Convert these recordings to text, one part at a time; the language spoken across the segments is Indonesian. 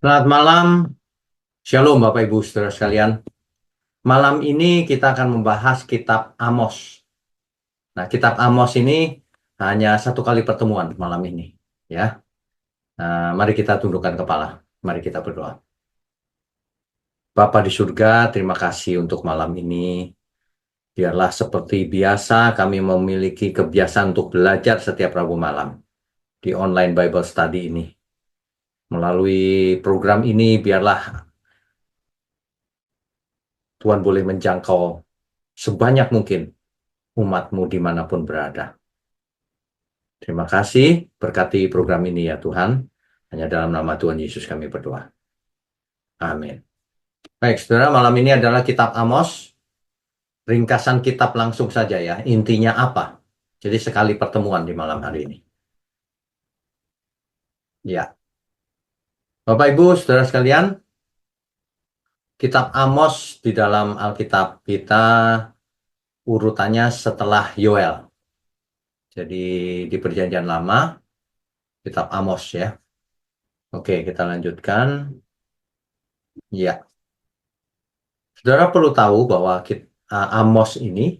Selamat malam, Shalom Bapak Ibu Saudara sekalian. Malam ini kita akan membahas kitab Amos. Nah, kitab Amos ini hanya satu kali pertemuan malam ini, ya. Mari kita tundukkan kepala, mari kita berdoa. Bapa di surga, terima kasih untuk malam ini. Biarlah seperti biasa kami memiliki kebiasaan untuk belajar setiap Rabu malam di online Bible Study ini. Melalui program ini, biarlah Tuhan boleh menjangkau sebanyak mungkin umat-Mu dimanapun berada. Terima kasih, berkati program ini ya Tuhan. Hanya dalam nama Tuhan Yesus kami berdoa. Amin. Baik, saudara, malam ini adalah kitab Amos. Ringkasan kitab langsung saja ya. Intinya apa? Jadi sekali pertemuan di malam hari ini. Ya, Bapak Ibu, saudara sekalian, kitab Amos di dalam Alkitab kita urutannya setelah Yoel. Jadi di Perjanjian Lama, kitab Amos ya. Oke, kita lanjutkan. Ya, saudara perlu tahu bahwa Amos ini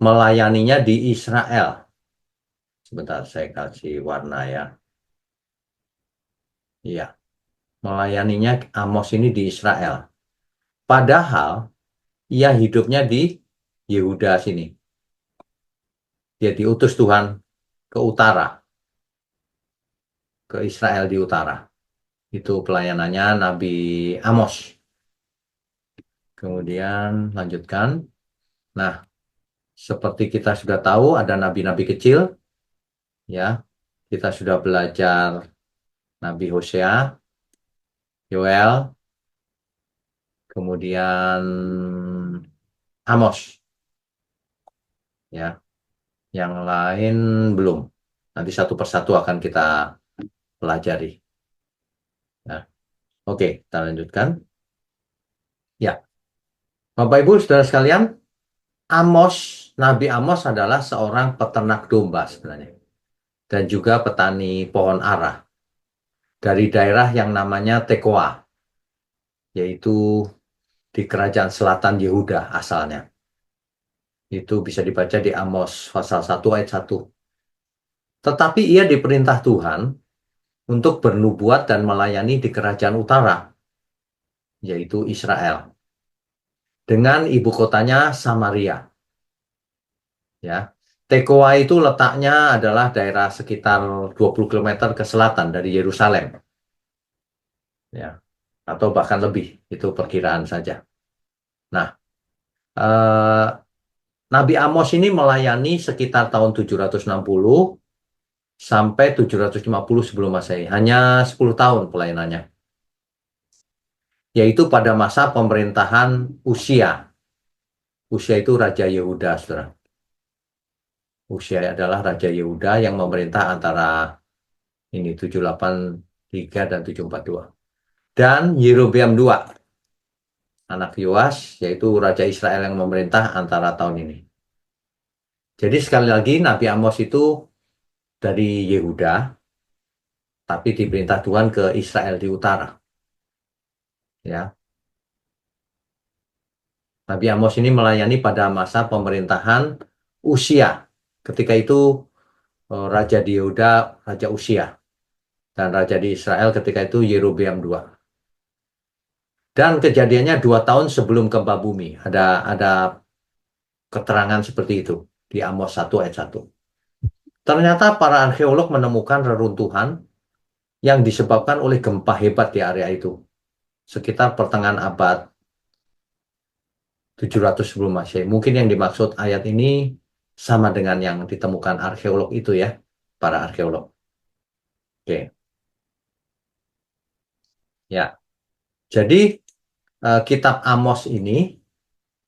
melayaninya di Israel. Sebentar, saya kasih warna ya. Iya, melayaninya Amos ini di Israel. Padahal ia hidupnya di Yehuda sini. Dia diutus Tuhan ke utara, ke Israel di utara. Itu pelayanannya Nabi Amos. Kemudian lanjutkan. Nah, seperti kita sudah tahu ada nabi-nabi kecil, ya. Kita sudah belajar Nabi Hosea, Yoel, kemudian Amos, ya. Yang lain belum. Nanti satu persatu akan kita pelajari. Nah, oke, kita lanjutkan. Ya, Bapak Ibu, saudara sekalian, Amos, Nabi Amos adalah seorang peternak domba sebenarnya, dan juga petani pohon ara dari daerah yang namanya Tekoa, yaitu di kerajaan selatan Yehuda asalnya. Itu bisa dibaca di Amos pasal 1 ayat 1. Tetapi ia diperintah Tuhan untuk bernubuat dan melayani di kerajaan utara, yaitu Israel, dengan ibu kotanya Samaria. Ya, Tekoa itu letaknya adalah daerah sekitar 20 km ke selatan dari Yerusalem. Ya, atau bahkan lebih, itu perkiraan saja. Nah, eh, Nabi Amos ini melayani sekitar tahun 760 sampai 750 sebelum Masehi. Hanya 10 tahun pelayanannya. Yaitu pada masa pemerintahan Usia. Usia itu Raja Yehuda, saudara. Usia adalah Raja Yehuda yang memerintah antara ini 783 dan 742. Dan Yerobeam II, anak Yoas, yaitu Raja Israel yang memerintah antara tahun ini. Jadi sekali lagi Nabi Amos itu dari Yehuda, tapi diperintah Tuhan ke Israel di utara. Ya, Nabi Amos ini melayani pada masa pemerintahan Usia. Ketika itu Raja di Yehuda, Raja Usia. Dan Raja di Israel ketika itu Yerobeam II. Dan kejadiannya 2 tahun sebelum gempa bumi. Ada keterangan seperti itu di Amos 1 ayat 1. Ternyata para arkeolog menemukan reruntuhan yang disebabkan oleh gempa hebat di area itu. Sekitar pertengahan abad 700 sebelum Masehi. Mungkin yang dimaksud ayat ini sama dengan yang ditemukan arkeolog itu ya, para arkeolog. Oke. Ya. Jadi kitab Amos ini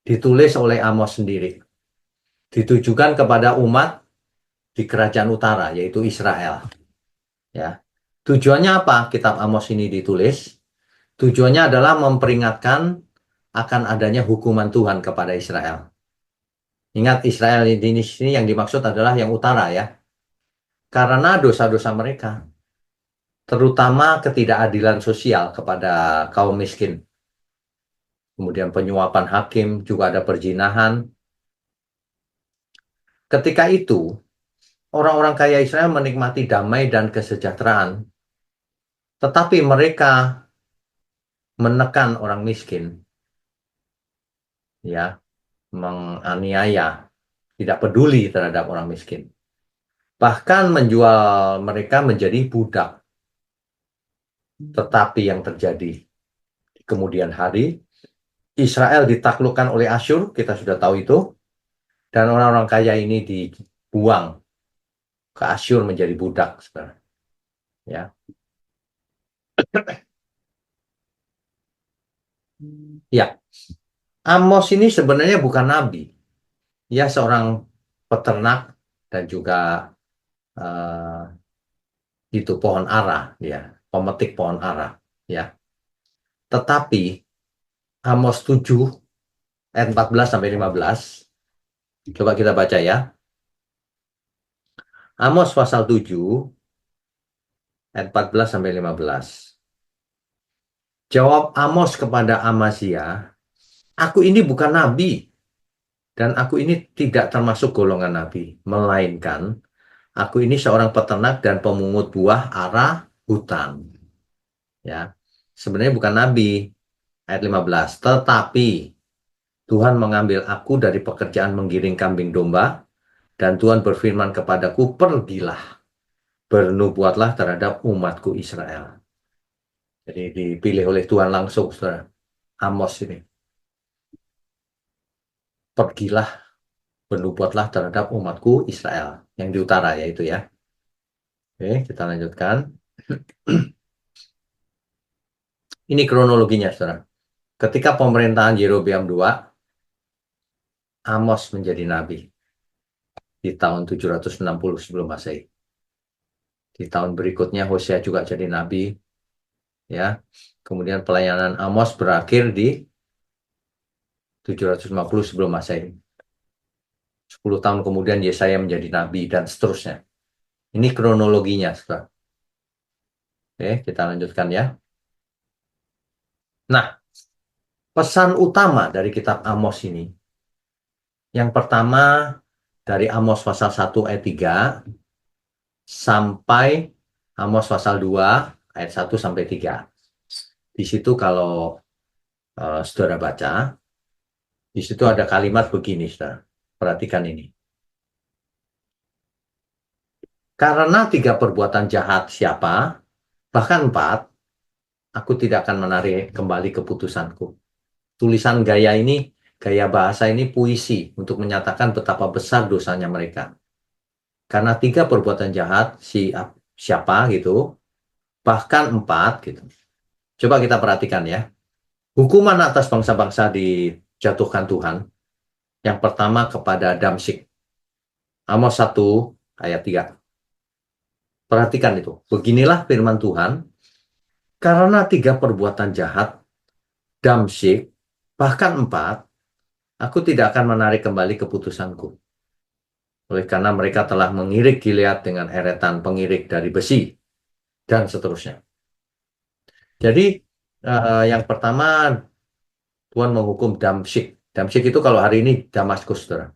ditulis oleh Amos sendiri. Ditujukan kepada umat di kerajaan utara, yaitu Israel. Ya. Tujuannya apa kitab Amos ini ditulis? Tujuannya adalah memperingatkan akan adanya hukuman Tuhan kepada Israel. Ingat, Israel di sini yang dimaksud adalah yang utara ya. Karena dosa-dosa mereka. terutama ketidakadilan sosial kepada kaum miskin. Kemudian penyuapan hakim, juga ada perzinahan. Ketika itu, orang-orang kaya Israel menikmati damai dan kesejahteraan, tetapi mereka menekan orang miskin, ya, menganiaya, tidak peduli terhadap orang miskin. Bahkan menjual mereka menjadi budak. Tetapi yang terjadi di kemudian hari, Israel ditaklukkan oleh Asyur, kita sudah tahu itu, dan orang-orang kaya ini dibuang ke Asyur menjadi budak, saudara. Ya, ya. Amos ini sebenarnya bukan nabi, ya seorang peternak dan juga itu pohon ara, ya, pemetik pohon ara, ya. Tetapi Amos 7 ayat 14 sampai 15, coba kita baca ya. Amos pasal 7 ayat 14 sampai 15. Jawab Amos kepada Amazia, aku ini bukan nabi dan aku ini tidak termasuk golongan nabi, melainkan aku ini seorang peternak dan pemungut buah ara hutan. Ya, sebenarnya bukan nabi. Ayat 15. Tetapi Tuhan mengambil aku dari pekerjaan menggiring kambing domba, dan Tuhan berfirman kepadaku, pergilah, bernubuatlah terhadap umatku Israel. Jadi dipilih oleh Tuhan langsung, saudara. Amos ini. Pergilah, bernubuatlah terhadap umatku Israel. Yang di utara yaitu ya. Oke, kita lanjutkan. Ini kronologinya, saudara. Ketika pemerintahan Yerobeam II, Amos menjadi nabi di tahun 760 sebelum Masehi. Di tahun berikutnya Hosea juga jadi nabi, ya. Kemudian pelayanan Amos berakhir di 750 sebelum Masehi. 10 tahun kemudian Yesaya menjadi nabi dan seterusnya. Ini kronologinya, saudara. Oke, kita lanjutkan ya. Nah, pesan utama dari kitab Amos ini, yang pertama dari Amos pasal 1 ayat 3 sampai Amos pasal 2 ayat 1 sampai 3. Di situ kalau saudara baca, di situ ada kalimat begini, saudara. Perhatikan ini. Karena 3 perbuatan jahat siapa, bahkan 4, aku tidak akan menarik kembali keputusanku. Tulisan gaya ini, gaya bahasa ini puisi untuk menyatakan betapa besar dosanya mereka. Karena 3 perbuatan jahat siapa gitu, bahkan 4 gitu. Coba kita perhatikan ya. Hukuman atas bangsa-bangsa dijatuhkan Tuhan. Yang pertama kepada Damsyik. Amos 1 ayat 3. Perhatikan itu. Beginilah firman Tuhan. Karena 3 perbuatan jahat, Damsyik, bahkan 4, aku tidak akan menarik kembali keputusanku. Oleh karena mereka telah mengirik Gilead dengan eretan pengirik dari besi, dan seterusnya. Jadi, yang pertama, Tuhan menghukum Damsyik. Damsyik itu kalau hari ini Damaskus, saudara.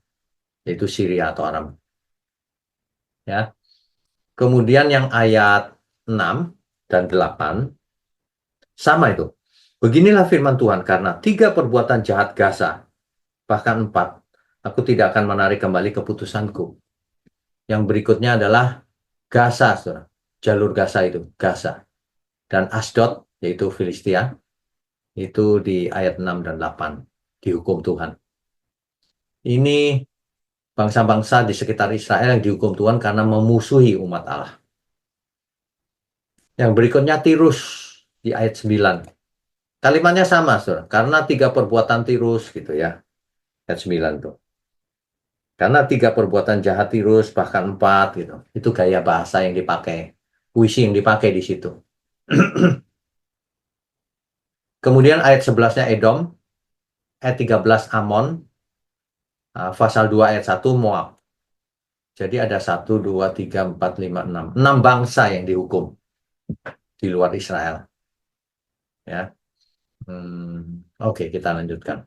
Yaitu Syria atau Aram. Ya. Kemudian yang ayat 6 dan 8, sama itu. Beginilah firman Tuhan, karena 3 perbuatan jahat Gaza, bahkan 4, aku tidak akan menarik kembali keputusanku. Yang berikutnya adalah Gaza, saudara. Jalur Gaza itu, Gaza. Dan Asdod, yaitu Filistia, itu di ayat 6 dan 8, dihukum Tuhan. Ini bangsa-bangsa di sekitar Israel yang dihukum Tuhan karena memusuhi umat Allah. Yang berikutnya Tirus, di ayat 9. Kalimatnya sama, saudara. Karena 3 perbuatan Tirus, gitu ya. Ayat 9 tuh. Karena 3 perbuatan jahat Tirus, bahkan 4 gitu. Itu gaya bahasa yang dipakai. Puisi yang dipakai di situ. Kemudian ayat 11-nya Edom, ayat 13 Amon, pasal 2 ayat 1 Moab. Jadi ada 1, 2, 3, 4, 5, 6. 6 bangsa yang dihukum. di luar Israel. Ya, oke, kita lanjutkan.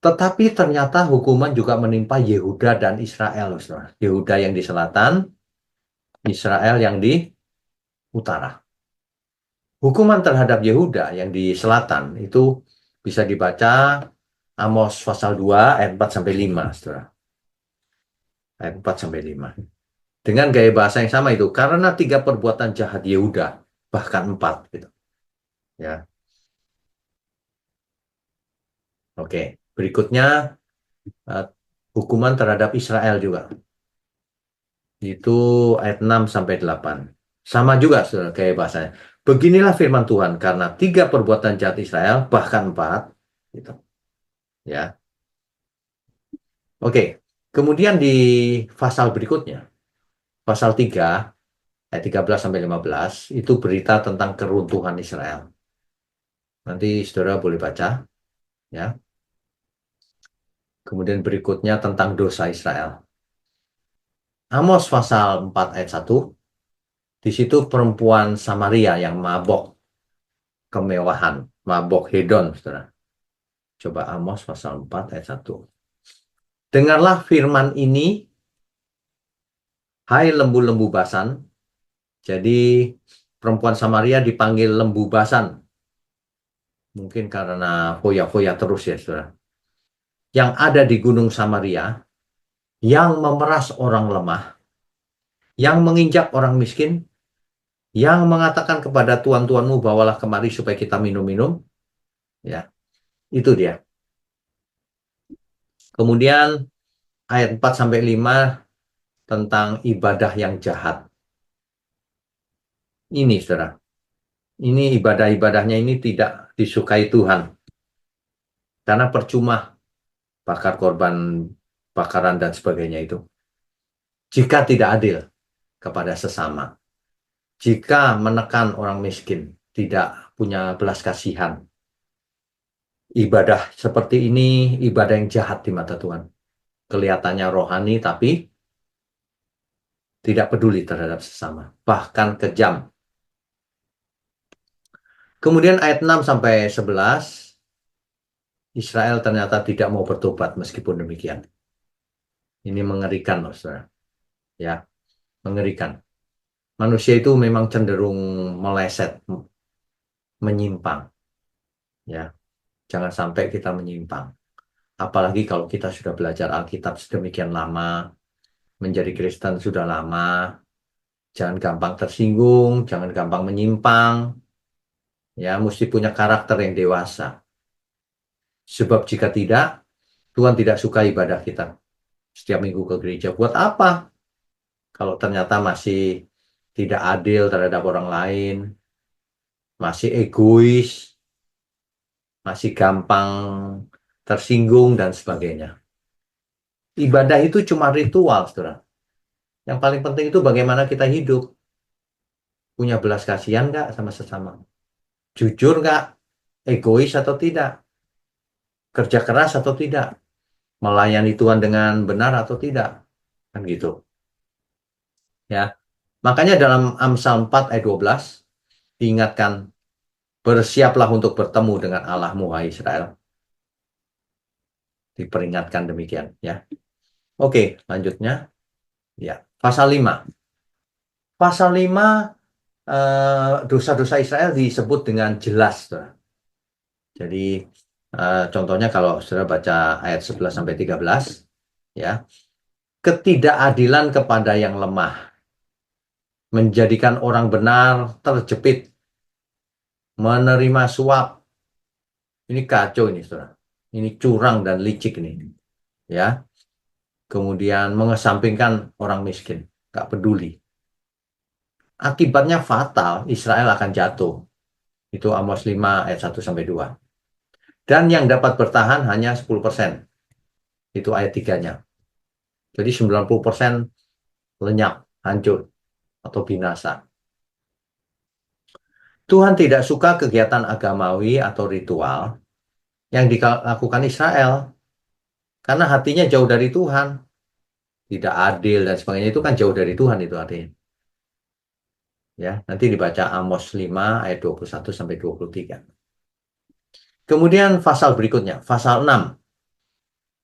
Tetapi ternyata hukuman juga menimpa Yehuda dan Israel, saudara. Yehuda yang di selatan, Israel yang di utara. Hukuman terhadap Yehuda yang di selatan itu bisa dibaca Amos pasal 2 ayat 4 sampai 5, saudara. Ayat 4 sampai 5. Dengan gaya bahasa yang sama itu, karena 3 perbuatan jahat Yehuda, bahkan 4 gitu. Ya. Oke, berikutnya eh, hukuman terhadap Israel juga. Itu ayat 6 sampai 8. Sama juga saudara, kayak bahasanya. Beginilah firman Tuhan, karena 3 perbuatan jahat Israel, bahkan 4. Gitu. Ya. Oke, kemudian di pasal berikutnya, pasal 3, ayat 13 sampai 15, itu berita tentang keruntuhan Israel. Nanti saudara boleh baca. Ya. Kemudian berikutnya tentang dosa Israel. Amos pasal 4 ayat 1, di situ perempuan Samaria yang mabok kemewahan, mabok hedon, saudara. Coba Amos pasal 4 ayat 1. Dengarlah firman ini, hai lembu-lembu basan. Jadi perempuan Samaria dipanggil lembu basan. Mungkin karena foya-foya terus ya, saudara. Yang ada di gunung Samaria, yang memeras orang lemah, yang menginjak orang miskin, yang mengatakan kepada tuan-tuanmu, bawalah kemari supaya kita minum-minum. Ya, itu dia. Kemudian ayat 4 sampai 5 tentang ibadah yang jahat. Ini, saudara. Ini ibadah-ibadahnya ini tidak disukai Tuhan. Karena percuma bakar korban bakaran dan sebagainya itu. Jika tidak adil kepada sesama. Jika menekan orang miskin, tidak punya belas kasihan. Ibadah seperti ini, ibadah yang jahat di mata Tuhan. Kelihatannya rohani, tapi tidak peduli terhadap sesama. Bahkan kejam. Kemudian ayat 6 sampai 11, Israel ternyata tidak mau bertobat meskipun demikian. Ini mengerikan, loh, saudara. Ya, mengerikan. Manusia itu memang cenderung meleset, menyimpang. Ya, jangan sampai kita menyimpang. Apalagi kalau kita sudah belajar Alkitab sedemikian lama, menjadi Kristen sudah lama, jangan gampang tersinggung, jangan gampang menyimpang. Ya, mesti punya karakter yang dewasa. Sebab jika tidak, Tuhan tidak suka ibadah kita. Setiap minggu ke gereja. Buat apa? Kalau ternyata masih tidak adil terhadap orang lain, masih egois, masih gampang tersinggung, dan sebagainya. Ibadah itu cuma ritual, saudara. Yang paling penting itu bagaimana kita hidup. Punya belas kasihan nggak sama sesama? Jujur nggak? Egois atau tidak? Kerja keras atau tidak? Melayani Tuhan dengan benar atau tidak? Kan gitu. Ya. Makanya dalam Amsal 4 ayat 12 diingatkan, bersiaplah untuk bertemu dengan Allahmu, hai Israel. Diperingatkan demikian, ya. Oke, lanjutnya. Ya, pasal 5. Pasal 5, dosa-dosa Israel disebut dengan jelas, saudara. Jadi contohnya kalau saudara baca ayat 11 sampai 13, ya. Ketidakadilan kepada yang lemah, menjadikan orang benar terjepit, menerima suap. Ini kacau ini, saudara. Ini curang dan licik ini, ya. Kemudian mengesampingkan orang miskin, nggak peduli. Akibatnya fatal, Israel akan jatuh. Itu Amos 5 ayat 1 sampai 2. Dan yang dapat bertahan hanya 10%. Itu ayat 3-nya. Jadi 90% lenyap, hancur, atau binasa. Tuhan tidak suka kegiatan agamawi atau ritual yang dilakukan Israel. Karena hatinya jauh dari Tuhan. Tidak adil dan sebagainya, itu kan jauh dari Tuhan itu artinya. Ya, nanti dibaca Amos 5 ayat 21 sampai 23. Kemudian pasal berikutnya, pasal 6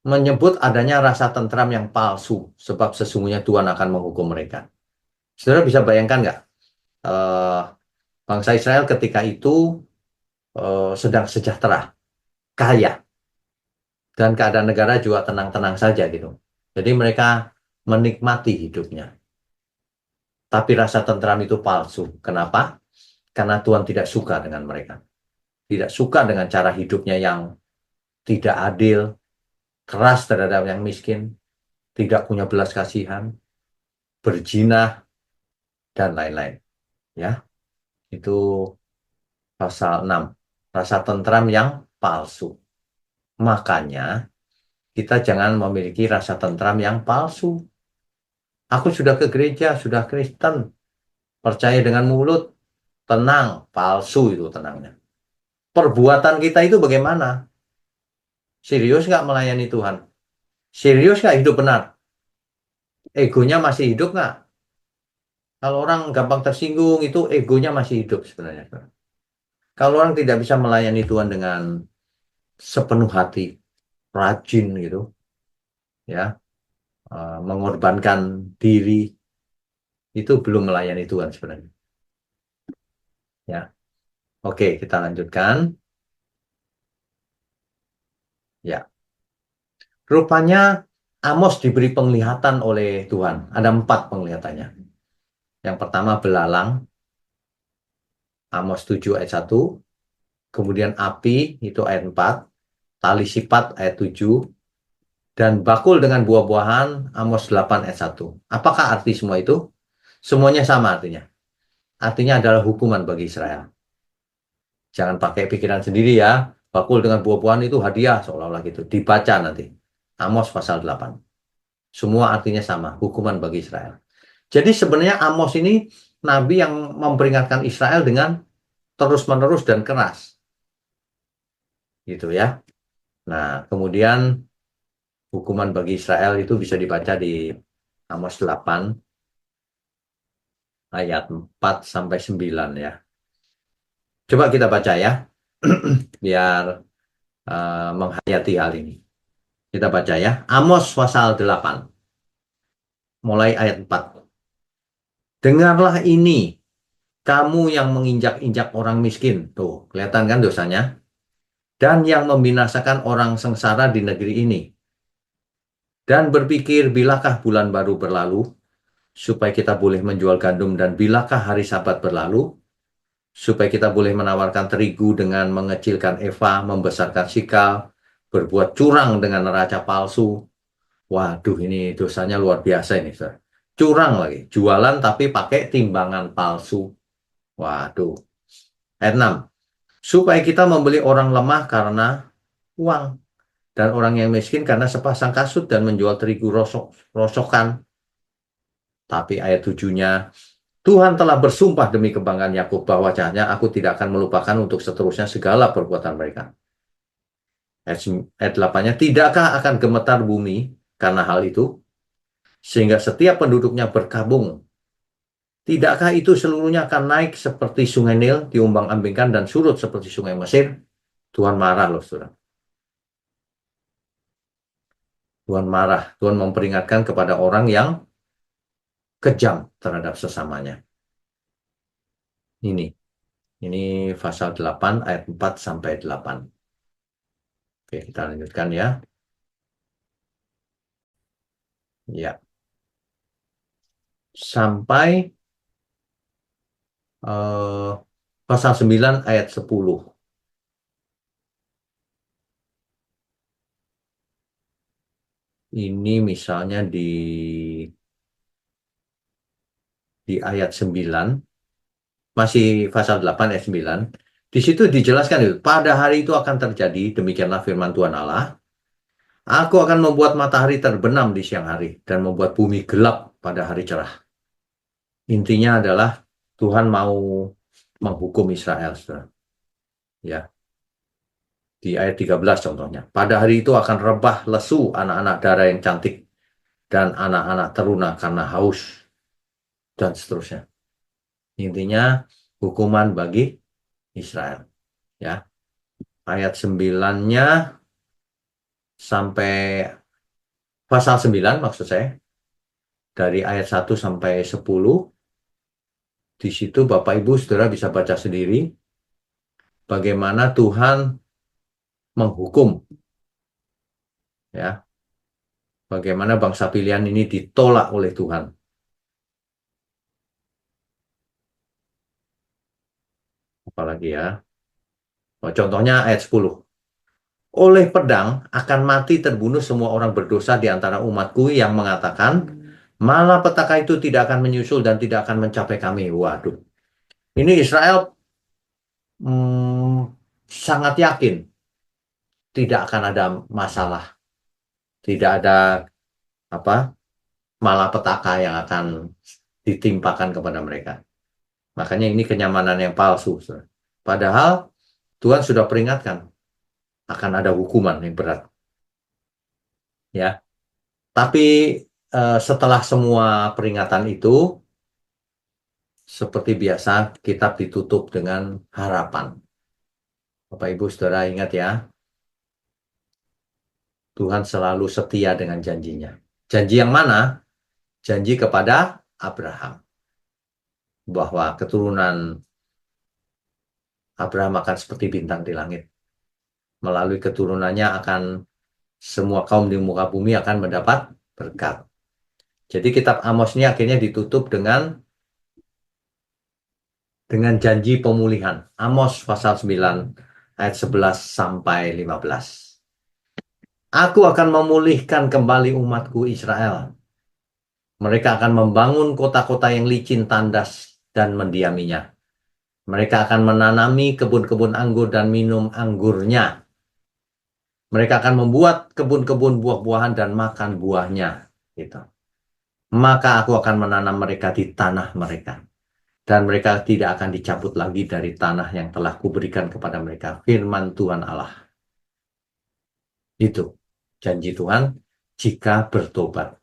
menyebut adanya rasa tentram yang palsu sebab sesungguhnya Tuhan akan menghukum mereka. Saudara bisa bayangkan nggak? eh, Bangsa Israel ketika itu sedang sejahtera, kaya, dan keadaan negara juga tenang-tenang saja gitu. Jadi mereka menikmati hidupnya. Tapi rasa tentram itu palsu. Kenapa? Karena Tuhan tidak suka dengan mereka. Tidak suka dengan cara hidupnya yang tidak adil, keras terhadap yang miskin, tidak punya belas kasihan, berzina, dan lain-lain. Ya, itu pasal 6. Rasa tentram yang palsu. Makanya kita jangan memiliki rasa tentram yang palsu. Aku sudah ke gereja, sudah Kristen, percaya dengan mulut, tenang, palsu itu tenangnya. Perbuatan kita itu bagaimana? Serius nggak melayani Tuhan? Serius nggak hidup benar? Egonya masih hidup nggak? Kalau orang gampang tersinggung itu egonya masih hidup sebenarnya. Kalau orang tidak bisa melayani Tuhan dengan sepenuh hati, rajin gitu, ya, mengorbankan diri, itu belum melayani Tuhan sebenarnya. Ya, oke, kita lanjutkan. Ya, rupanya Amos diberi penglihatan oleh Tuhan. Ada 4 penglihatannya. Yang pertama belalang, Amos 7 ayat 1. Kemudian api, itu ayat 4. Tali sipat ayat 7. Dan bakul dengan buah-buahan, Amos 8 ayat 1. Apakah arti semua itu? Semuanya sama artinya. Artinya adalah hukuman bagi Israel. Jangan pakai pikiran sendiri ya. Bakul dengan buah-buahan itu hadiah seolah-olah gitu. Dibaca nanti. Amos pasal 8. Semua artinya sama. Hukuman bagi Israel. Jadi sebenarnya Amos ini nabi yang memperingatkan Israel dengan terus-menerus dan keras. Gitu ya. Nah, kemudian hukuman bagi Israel itu bisa dibaca di Amos 8 ayat 4 sampai 9 ya. Coba kita baca ya. Biar menghayati hal ini. Kita baca ya. Amos pasal 8 mulai ayat 4. Dengarlah ini, kamu yang menginjak-injak orang miskin. Tuh, kelihatan kan dosanya? Dan yang membinasakan orang sengsara di negeri ini. Dan berpikir, bilakah bulan baru berlalu, supaya kita boleh menjual gandum, dan bilakah hari Sabat berlalu, supaya kita boleh menawarkan terigu dengan mengecilkan eva, membesarkan sikal, berbuat curang dengan neraca palsu. Waduh, ini dosanya luar biasa ini, Saudara. Curang lagi, jualan tapi pakai timbangan palsu. Waduh. Ayat 6. Supaya kita membeli orang lemah karena uang, dan orang yang miskin karena sepasang kasut, dan menjual terigu rosokan. Tapi ayat 7-nya, Tuhan telah bersumpah demi kebanggaan Yakub bahwa wajahnya aku tidak akan melupakan untuk seterusnya segala perbuatan mereka. Ayat 8-nya, tidakkah akan gemetar bumi karena hal itu, sehingga setiap penduduknya berkabung? Tidakkah itu seluruhnya akan naik seperti sungai Nil, diombang-ambingkan dan surut seperti sungai Mesir? Tuhan marah loh, saudara. Tuhan marah. Tuhan memperingatkan kepada orang yang kejam terhadap sesamanya. Ini. Ini pasal 8 ayat 4 sampai 8. Oke, kita lanjutkan ya. Ya. Sampai pasal 9 ayat 10. Ini misalnya di ayat 9, masih pasal 8 ayat 9. Di situ dijelaskan itu, pada hari itu akan terjadi, demikianlah firman Tuhan Allah, aku akan membuat matahari terbenam di siang hari dan membuat bumi gelap pada hari cerah. Intinya adalah Tuhan mau menghukum Israel, saudara. Ya, di ayat 13 contohnya. Pada hari itu akan rebah lesu anak-anak darah yang cantik dan anak-anak teruna karena haus, dan seterusnya. Intinya hukuman bagi Israel. Ya, ayat 9-nya sampai pasal 9 maksud saya, dari ayat 1 sampai 10, di situ Bapak Ibu Saudara bisa baca sendiri bagaimana Tuhan menghukum, ya, bagaimana bangsa pilihan ini ditolak oleh Tuhan. Apalagi ya, contohnya ayat 10. Oleh pedang akan mati terbunuh semua orang berdosa di antara umatku yang mengatakan, malapetaka itu tidak akan menyusul dan tidak akan mencapai kami. Waduh, ini Israel sangat yakin tidak akan ada masalah, tidak ada apa malapetaka yang akan ditimpakan kepada mereka. Makanya ini kenyamanan yang palsu. Padahal Tuhan sudah peringatkan akan ada hukuman yang berat. Ya, tapi setelah semua peringatan itu, seperti biasa, kitab ditutup dengan harapan. Bapak Ibu Saudara ingat ya, Tuhan selalu setia dengan janjinya. Janji yang mana? Janji kepada Abraham. Bahwa keturunan Abraham akan seperti bintang di langit. Melalui keturunannya akan semua kaum di muka bumi akan mendapat berkat. Jadi kitab Amos ini akhirnya ditutup dengan janji pemulihan. Amos pasal 9 ayat 11 sampai 15. Aku akan memulihkan kembali umatku Israel. Mereka akan membangun kota-kota yang licin tandas dan mendiaminya. Mereka akan menanami kebun-kebun anggur dan minum anggurnya. Mereka akan membuat kebun-kebun buah-buahan dan makan buahnya. Gitu. Maka aku akan menanam mereka di tanah mereka. Dan mereka tidak akan dicabut lagi dari tanah yang telah kuberikan kepada mereka. Firman Tuhan Allah. Itu janji Tuhan jika bertobat.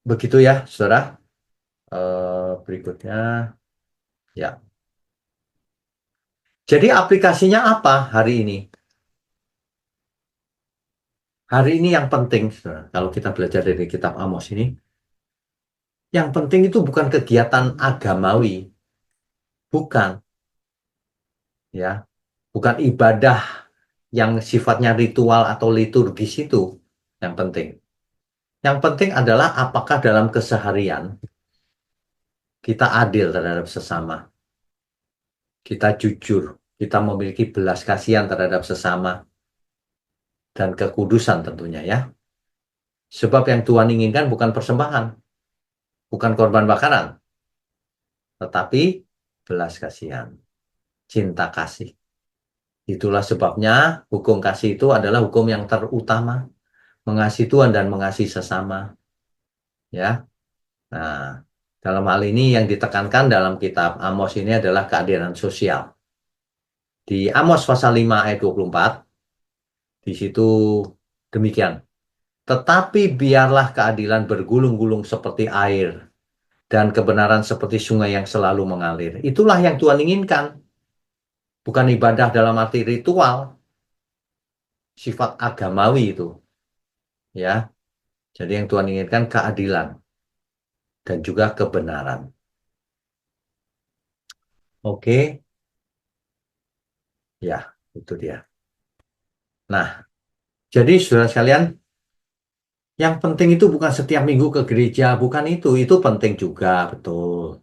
Begitu ya, saudara. Berikutnya, ya. Jadi aplikasinya apa hari ini? Hari ini yang penting, saudara, kalau kita belajar dari kitab Amos ini, yang penting itu bukan kegiatan agamawi, bukan, ya, bukan ibadah yang sifatnya ritual atau liturgis itu yang penting. Yang penting adalah apakah dalam keseharian kita adil terhadap sesama, kita jujur, kita memiliki belas kasihan terhadap sesama, dan kekudusan tentunya ya. Sebab yang Tuhan inginkan bukan persembahan, bukan korban bakaran, tetapi belas kasihan, cinta kasih. Itulah sebabnya hukum kasih itu adalah hukum yang terutama, mengasihi Tuhan dan mengasihi sesama. Ya. Nah, dalam hal ini yang ditekankan dalam kitab Amos ini adalah keadilan sosial. Di Amos pasal 5 ayat 24, di situ demikian. Tetapi biarlah keadilan bergulung-gulung seperti air dan kebenaran seperti sungai yang selalu mengalir. Itulah yang Tuhan inginkan. Bukan ibadah dalam arti ritual, sifat agamawi itu. Ya. Jadi yang Tuhan inginkan keadilan dan juga kebenaran. Oke, ya, itu dia. Nah, jadi saudara sekalian, yang penting itu bukan setiap minggu ke gereja, bukan itu penting juga, betul.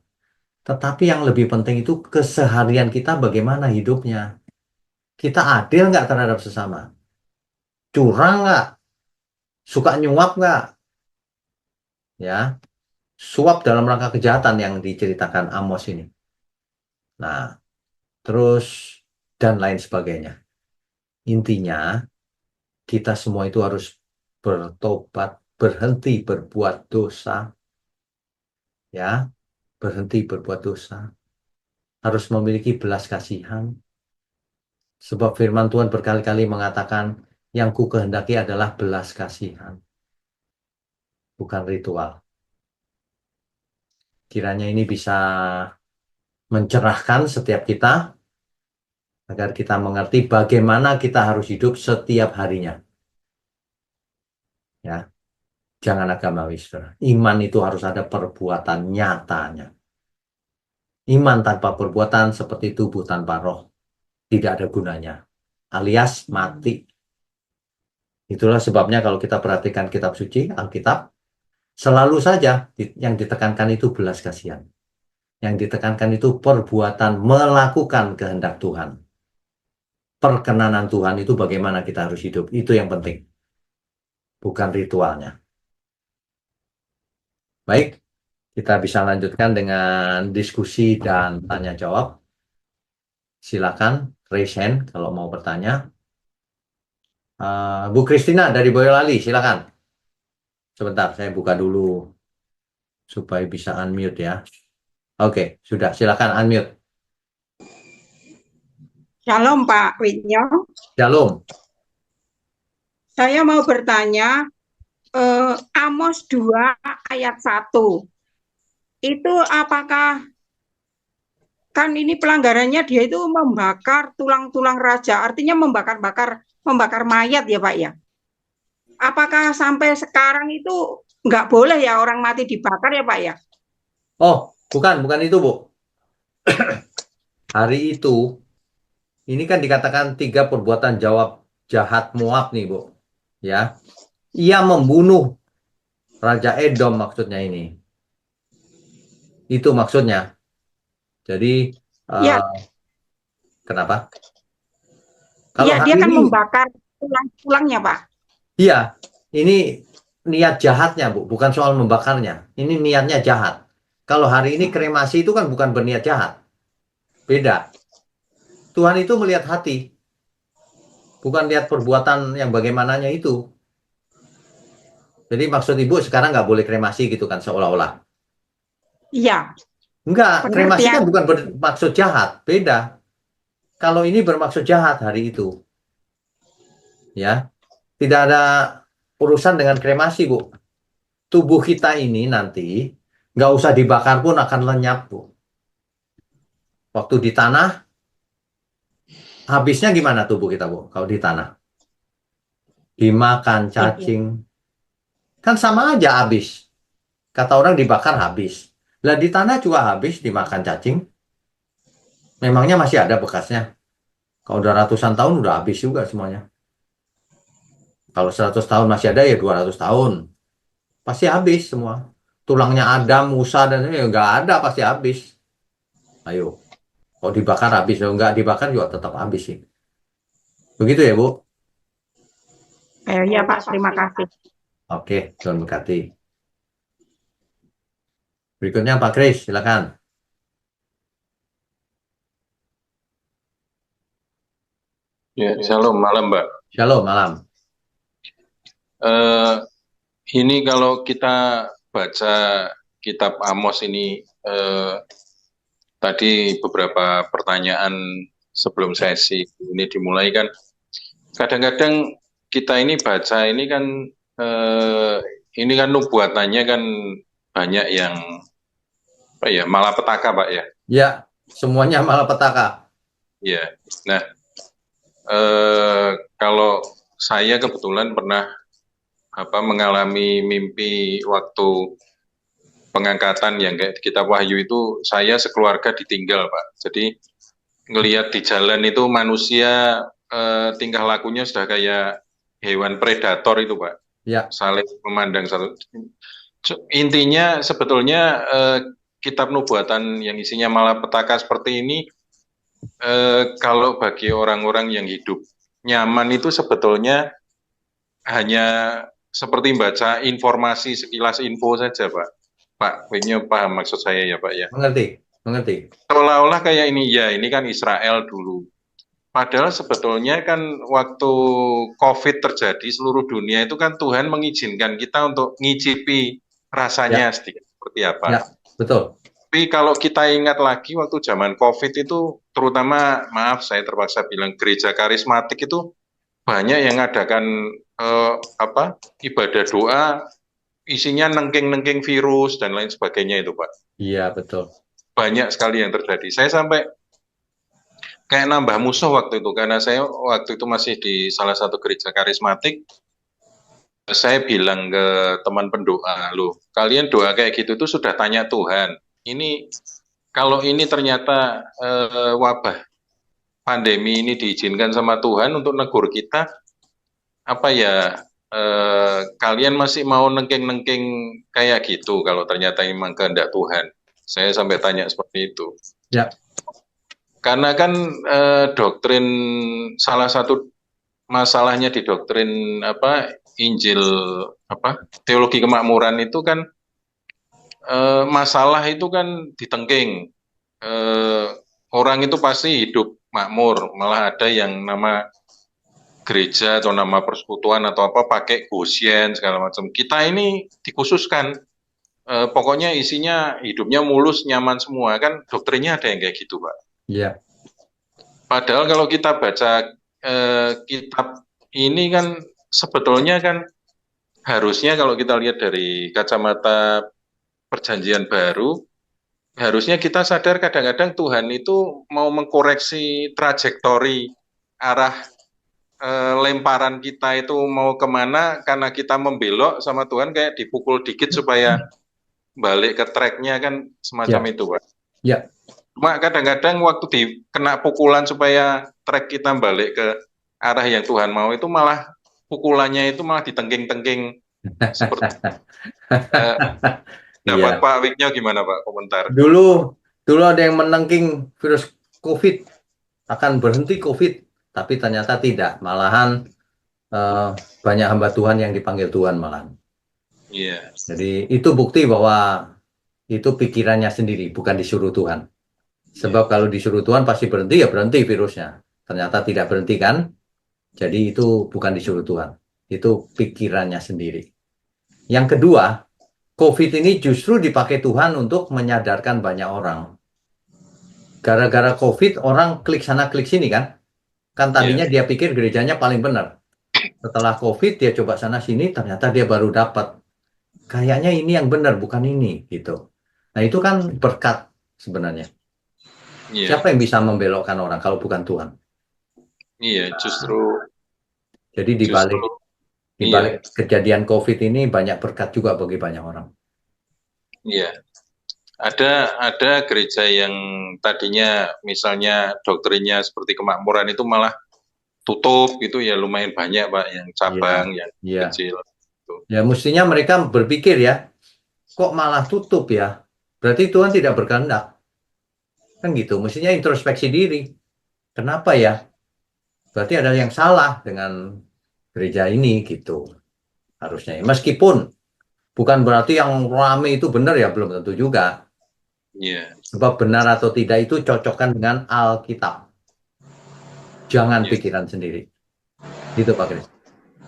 Tetapi yang lebih penting itu keseharian kita bagaimana hidupnya. Kita adil nggak terhadap sesama? Curang nggak? Suka nyuap nggak? Ya, suap dalam rangka kejahatan yang diceritakan Amos ini. Nah, terus dan lain sebagainya. Intinya, kita semua itu harus bertobat, berhenti berbuat dosa, ya, berhenti berbuat dosa. Harus memiliki belas kasihan. Sebab firman Tuhan berkali-kali mengatakan, yang ku kehendaki adalah belas kasihan, bukan ritual. Kiranya ini bisa mencerahkan setiap kita agar kita mengerti bagaimana kita harus hidup setiap harinya. Ya, jangan agamawi, saudara. Iman itu harus ada perbuatan nyatanya. Iman tanpa perbuatan seperti tubuh tanpa roh tidak ada gunanya, alias mati. Itulah sebabnya kalau kita perhatikan kitab suci, Alkitab, selalu saja yang ditekankan itu belas kasihan. Yang ditekankan itu perbuatan melakukan kehendak Tuhan. Perkenanan Tuhan itu bagaimana kita harus hidup. Itu yang penting. Bukan ritualnya. Baik, kita bisa lanjutkan dengan diskusi dan tanya jawab. Silakan raise hand kalau mau bertanya. Bu Kristina dari Boyolali, silakan. Sebentar, saya buka dulu supaya bisa unmute ya. Oke, sudah. Silakan unmute. Shalom Pak Widyo. Shalom. Saya mau bertanya, Amos 2 ayat 1. Itu apakah, kan ini pelanggarannya dia itu membakar tulang-tulang raja, artinya membakar mayat ya Pak ya. Apakah sampai sekarang itu nggak boleh ya orang mati dibakar ya Pak ya? Oh, bukan itu Bu. Hari itu, ini kan dikatakan 3 perbuatan jawab jahat Moab nih Bu. Ya, ia membunuh Raja Edom maksudnya ini. Itu maksudnya. Jadi, Ya, kenapa? Kalau ya dia hari kan ini, membakar tulang-tulangnya Pak. iya, ini niat jahatnya Bu, bukan soal membakarnya. Ini niatnya jahat. Kalau hari ini kremasi itu kan bukan berniat jahat. Beda. Tuhan itu melihat hati, bukan lihat perbuatan yang bagaimananya itu. Jadi maksud Ibu sekarang nggak boleh kremasi gitu kan seolah-olah. Iya, Enggak, kremasi kan pengertian. bukan bermaksud jahat. Beda. Kalau ini bermaksud jahat hari itu. Ya, tidak ada urusan dengan kremasi, Bu. Tubuh kita ini nanti nggak usah dibakar pun akan lenyap, Bu. Waktu di tanah, habisnya gimana tubuh kita, Bu? Kalau di tanah, dimakan Iya. cacing, kan sama aja habis. Kata orang dibakar habis. Lah di tanah juga habis dimakan cacing. Memangnya masih ada bekasnya. Kalau udah ratusan tahun udah habis juga semuanya. Kalau 100 tahun masih ada ya 200 tahun. Pasti habis semua. Tulangnya Adam, Musa, dan ya nggak ada pasti habis. Ayo, kalau dibakar habis, kalau nggak dibakar juga tetap habis sih. Begitu ya, Bu? Iya Pak, terima kasih. Oke, Tuhan berkati. Berikutnya Pak Kris, silakan. Ya, shalom malam, Mbak. Shalom, malam. Eh, ini kalau kita baca kitab Amos ini, tadi beberapa pertanyaan sebelum sesi ini dimulai kan, kadang-kadang kita ini baca ini kan, ini kan nubuatannya kan banyak yang apa ya, malapetaka, Pak ya. Ya, semuanya malapetaka. Ya, nah kalau saya kebetulan pernah mengalami mimpi waktu pengangkatan yang kayak di kitab Wahyu itu, saya sekeluarga ditinggal, Pak. Jadi ngelihat di jalan itu manusia tingkah lakunya sudah kayak hewan predator itu, Pak. Ya, Saling memandang satu. Intinya sebetulnya kitab nubuatan yang isinya malapetaka seperti ini, kalau bagi orang-orang yang hidup nyaman itu sebetulnya hanya seperti baca informasi sekilas info saja, Pak. Pak, ini paham maksud saya ya, Pak ya. mengerti. Seolah-olah kayak ini kan Israel dulu. Padahal sebetulnya kan waktu COVID terjadi seluruh dunia itu kan Tuhan mengizinkan kita untuk ngicipi rasanya Ya, sedikit seperti apa. ya, betul. Tapi kalau kita ingat lagi waktu zaman COVID itu, terutama maaf saya terpaksa bilang gereja karismatik itu banyak yang ngadakan ibadah doa isinya nengking-nengking virus dan lain sebagainya itu, Pak. Iya, betul. Banyak sekali yang terjadi. Saya sampai kayak nambah musuh waktu itu, karena saya waktu itu masih di salah satu gereja karismatik. Saya bilang ke teman pendoa, loh, kalian doa kayak gitu tuh sudah tanya Tuhan. Ini kalau ini ternyata wabah pandemi ini diizinkan sama Tuhan untuk negur kita, apa ya, kalian masih mau nengking-nengking kayak gitu kalau ternyata memang kehendak Tuhan. Saya sampai tanya seperti itu. Ya, Karena kan doktrin, salah satu masalahnya di doktrin Injil teologi kemakmuran itu kan masalah itu kan ditengking. Orang itu pasti hidup makmur, malah ada yang nama gereja atau nama persekutuan atau apa pakai gosyen segala macam. Kita ini dikhususkan, pokoknya isinya hidupnya mulus, nyaman semua, kan doktrinnya ada yang kayak gitu, Pak. iya, Padahal kalau kita baca kitab ini kan sebetulnya kan harusnya kalau kita lihat dari kacamata perjanjian baru, harusnya kita sadar kadang-kadang Tuhan itu mau mengkoreksi trajektori arah lemparan kita itu mau kemana, karena kita membelok sama Tuhan kayak dipukul dikit supaya balik ke tracknya, kan semacam ya, itu, Pak. ya, Cuma kadang-kadang waktu kena pukulan supaya track kita balik ke arah yang Tuhan mau, itu malah pukulannya itu malah ditengking-tengking seperti eh, dapat iya. Pak Wiknya gimana, Pak, komentar? Dulu, dulu ada yang menengking virus COVID akan berhenti COVID, tapi ternyata tidak. Malahan banyak hamba Tuhan yang dipanggil Tuhan malahan. Iya, Jadi itu bukti bahwa itu pikirannya sendiri, bukan disuruh Tuhan. iya, Sebab kalau disuruh Tuhan pasti berhenti, ya berhenti virusnya. Ternyata tidak berhenti kan? Jadi itu bukan disuruh Tuhan. Itu pikirannya sendiri. Yang kedua, COVID ini justru dipakai Tuhan untuk menyadarkan banyak orang. Gara-gara COVID, orang klik sana klik sini kan? Kan iya, tadinya dia pikir gerejanya paling benar. Setelah COVID, dia coba sana sini, ternyata dia baru dapat. Kayaknya ini yang benar, bukan ini gitu. Nah, itu kan berkat sebenarnya. iya, Siapa yang bisa membelokkan orang kalau bukan Tuhan? iya, justru, Jadi di justru, balik di iya, balik kejadian COVID ini banyak berkat juga bagi banyak orang. iya. Ada gereja yang tadinya misalnya doktrinnya seperti kemakmuran itu malah tutup gitu ya, lumayan banyak, Pak, yang Iya, cabang yang iya. kecil gitu. Ya mestinya mereka berpikir ya, kok malah tutup ya? Berarti Tuhan tidak berkehendak. Kan gitu, mestinya introspeksi diri. Kenapa ya? Berarti ada yang salah dengan gereja ini gitu. Harusnya. Meskipun bukan berarti yang rame itu benar ya, belum tentu juga. Iya, Sebab benar atau tidak itu cocokkan dengan Alkitab. Jangan iya, pikiran sendiri. Gitu Pak Kris.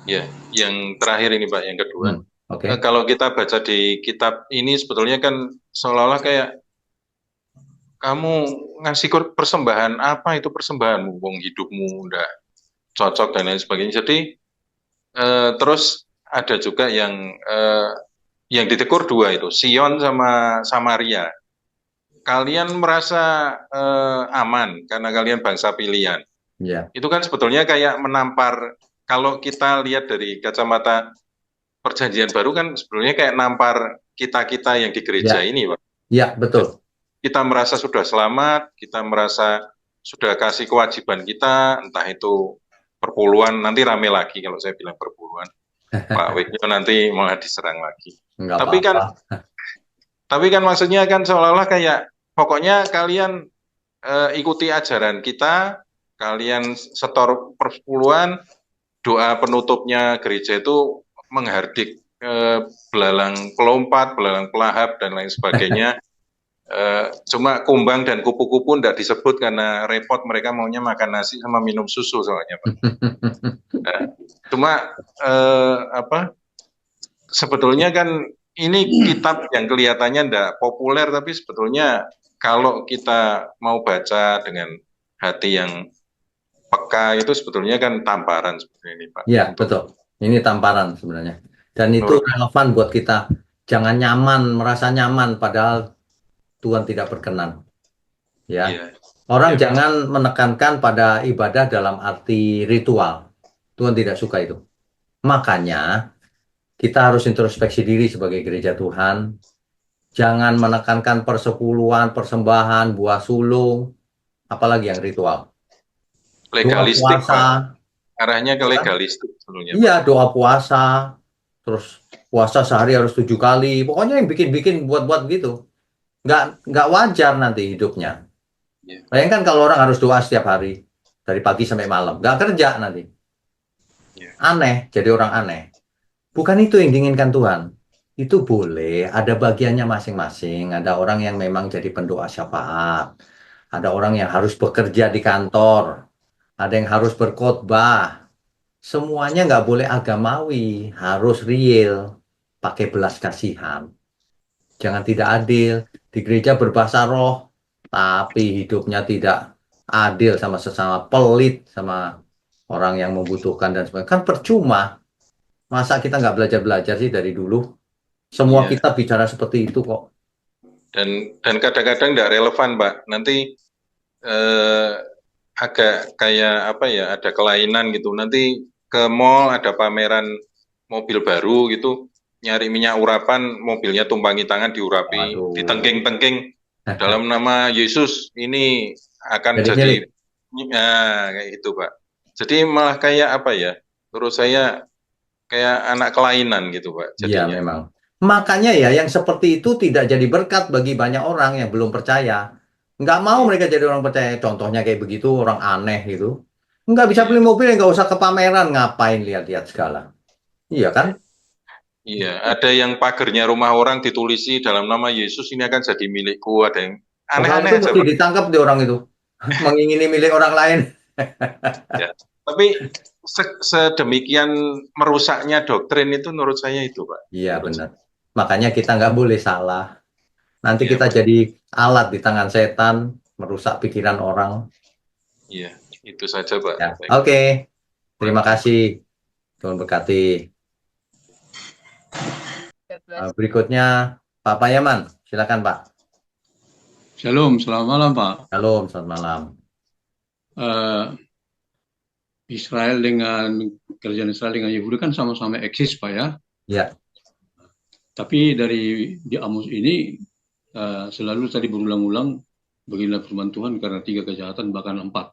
iya. Yang terakhir ini, Pak, yang kedua. Oke. Kalau kita baca di kitab ini sebetulnya kan seolah-olah kayak kamu ngasih persembahan, apa itu persembahan, wong hidupmu udah cocok dan lain sebagainya. Jadi terus ada juga yang ditegur dua itu, Sion sama Samaria. Kalian merasa aman karena kalian bangsa pilihan. Ya. Itu kan sebetulnya kayak menampar, kalau kita lihat dari kacamata perjanjian baru kan sebetulnya kayak nampar kita-kita yang di gereja Ya. ini, Pak. Ya, betul. Kita merasa sudah selamat, kita merasa sudah kasih kewajiban kita, entah itu perpuluhan, nanti rame lagi kalau saya bilang perpuluhan. Pak Wikyo nanti malah diserang lagi. Enggak Tapi kan apa-apa. maksudnya kan seolah-olah kayak pokoknya kalian ikuti ajaran kita, kalian setor persepuluhan, doa penutupnya gereja itu menghardik belalang pelompat, belalang pelahap dan lain sebagainya. Cuma kumbang dan kupu-kupu tidak disebut karena repot, mereka maunya makan nasi sama minum susu soalnya, Pak. Cuma sebetulnya kan ini kitab yang kelihatannya tidak populer, tapi sebetulnya kalau kita mau baca dengan hati yang peka itu sebetulnya kan tamparan seperti ini, Pak. Ya, betul. Ini tamparan sebenarnya. Dan itu Nur. relevan buat kita. Jangan nyaman, merasa nyaman padahal Tuhan tidak berkenan. Ya, Iya, orang iya, Pak. jangan menekankan pada ibadah dalam arti ritual. Tuhan tidak suka itu. Makanya kita harus introspeksi diri sebagai gereja Tuhan. Jangan menekankan persepuluhan, persembahan, buah sulung, apalagi yang ritual. Doa Legalistik, puasa, Pak. Arahnya ke ya kan? legalistik sebenarnya, Iya, Pak. doa puasa, terus puasa sehari harus 7 kali. Pokoknya yang bikin-bikin buat-buat gitu. Nggak wajar nanti hidupnya. Iya, Bayangkan kalau orang harus doa setiap hari, dari pagi sampai malam. Nggak kerja nanti. iya, Aneh, jadi orang aneh. Bukan itu yang diinginkan Tuhan. Itu boleh, ada bagiannya masing-masing. Ada orang yang memang jadi pendoa syafaat. Ada orang yang harus bekerja di kantor. Ada yang harus berkhotbah. Semuanya nggak boleh agamawi, harus real, pakai belas kasihan. Jangan tidak adil. Di gereja berbahasa roh, tapi hidupnya tidak adil sama sesama, pelit sama orang yang membutuhkan dan sebagainya. Kan percuma. Masa kita nggak belajar-belajar sih dari dulu? Semua iya. kita bicara seperti itu kok. Dan kadang-kadang nggak relevan, Pak. Nanti eh, agak kayak apa ya, ada kelainan gitu. Nanti ke mall ada pameran mobil baru gitu, nyari minyak urapan, mobilnya tumpangi tangan diurapi, Waduh. ditengking-tengking dalam nama Yesus ini akan Jadi jadi, milik. kayak gitu, Pak. Jadi malah kayak apa ya? Menurut saya kayak anak kelainan gitu, Pak. Iya Jadinya. memang. Makanya ya yang seperti itu tidak jadi berkat bagi banyak orang yang belum percaya. Nggak mau Iya, mereka jadi orang percaya. Contohnya kayak begitu, orang aneh gitu. Nggak bisa iya, beli mobil, nggak usah ke pameran. Ngapain lihat-lihat segala. Iya kan? iya. Ada yang pagernya rumah orang ditulisi dalam nama Yesus ini akan jadi milikku. Ada yang Oh, kalau aneh-aneh itu aja, mesti Pak. ditangkap di orang itu. Mengingini milik orang lain. Ya. Tapi sedemikian merusaknya doktrin itu menurut saya itu, Pak. Iya Menurut benar. saya. Makanya kita nggak boleh salah. Nanti Iya, kita Pak. jadi alat di tangan setan, merusak pikiran orang. Iya, itu saja, Pak. Ya, oke. Terima kasih. Tuhan berkati. Berikutnya Pak Payaman, silakan Pak. Shalom, selamat malam Pak. Shalom, selamat malam. Eh, Israel dengan kerajaan Israel dengan Yahudi kan sama-sama eksis Pak ya. Ya, Tapi di Amos ini selalu tadi berulang-ulang beginilah firman Tuhan karena 3 kejahatan bahkan 4.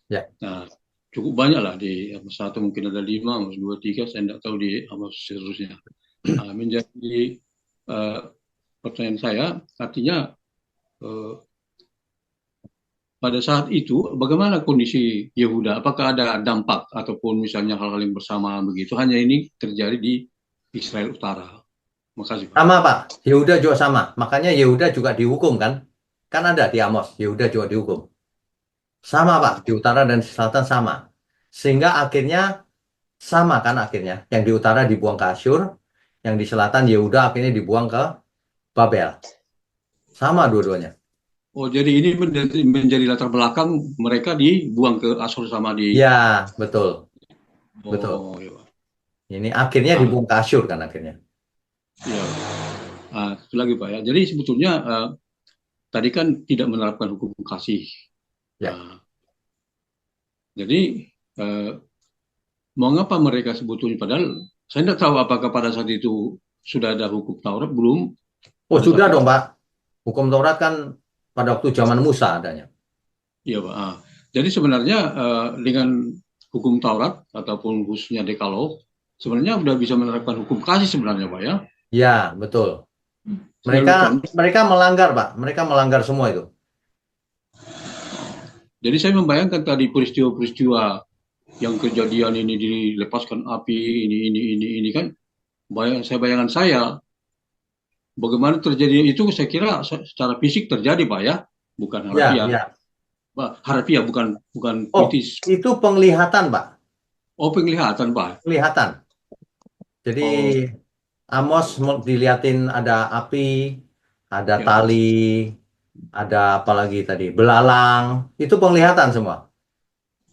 ya. Nah, cukup banyak lah di Amos 1 mungkin ada 5, Amos 2, 3, saya tidak tahu di Amos seterusnya. Nah, menjadi pertanyaan saya, artinya pada saat itu bagaimana kondisi Yehuda? Apakah ada dampak ataupun misalnya hal-hal yang bersamaan begitu? Hanya ini terjadi di Israel Utara. Makasih Pak. Sama Pak, Yehuda juga sama. Makanya Yehuda juga dihukum kan? Kan ada di Amos, Yehuda juga dihukum. Sama Pak, di utara dan di selatan sama. Sehingga akhirnya sama kan akhirnya. Yang di utara dibuang ke Asyur, yang di selatan Yehuda akhirnya dibuang ke Babel. Sama dua-duanya. Oh, jadi ini menjadi latar belakang mereka dibuang ke Asur sama di. Ya, betul. Betul. Oh, iya. Ini akhirnya dibuang ke Asyur kan akhirnya. Ya. Itu lagi Pak ya. Jadi sebetulnya tadi kan tidak menerapkan hukum kasih. Ya. Jadi mengapa mereka sebetulnya padahal saya tidak tahu apakah pada saat itu sudah ada hukum Taurat belum? Oh, sudah dong, Pak. Hukum Taurat kan pada waktu zaman Musa adanya. Iya, Pak. Jadi sebenarnya dengan hukum Taurat ataupun khususnya Dekalog, sebenarnya sudah bisa menerapkan hukum kasih sebenarnya, Pak ya? Ya, betul. Mereka melanggar, Pak. Mereka melanggar semua itu. Jadi saya membayangkan tadi peristiwa-peristiwa yang kejadian ini dilepaskan api, ini kan, bayangan saya, bagaimana terjadi itu saya kira secara fisik terjadi, Pak ya, bukan harfiah. Ya. Harfiah bukan puitis. Itu penglihatan, Pak. Oh, penglihatan, Pak. Penglihatan. Jadi Amos dilihatin ada api, ada tali, ada apa lagi tadi, belalang. Itu penglihatan semua.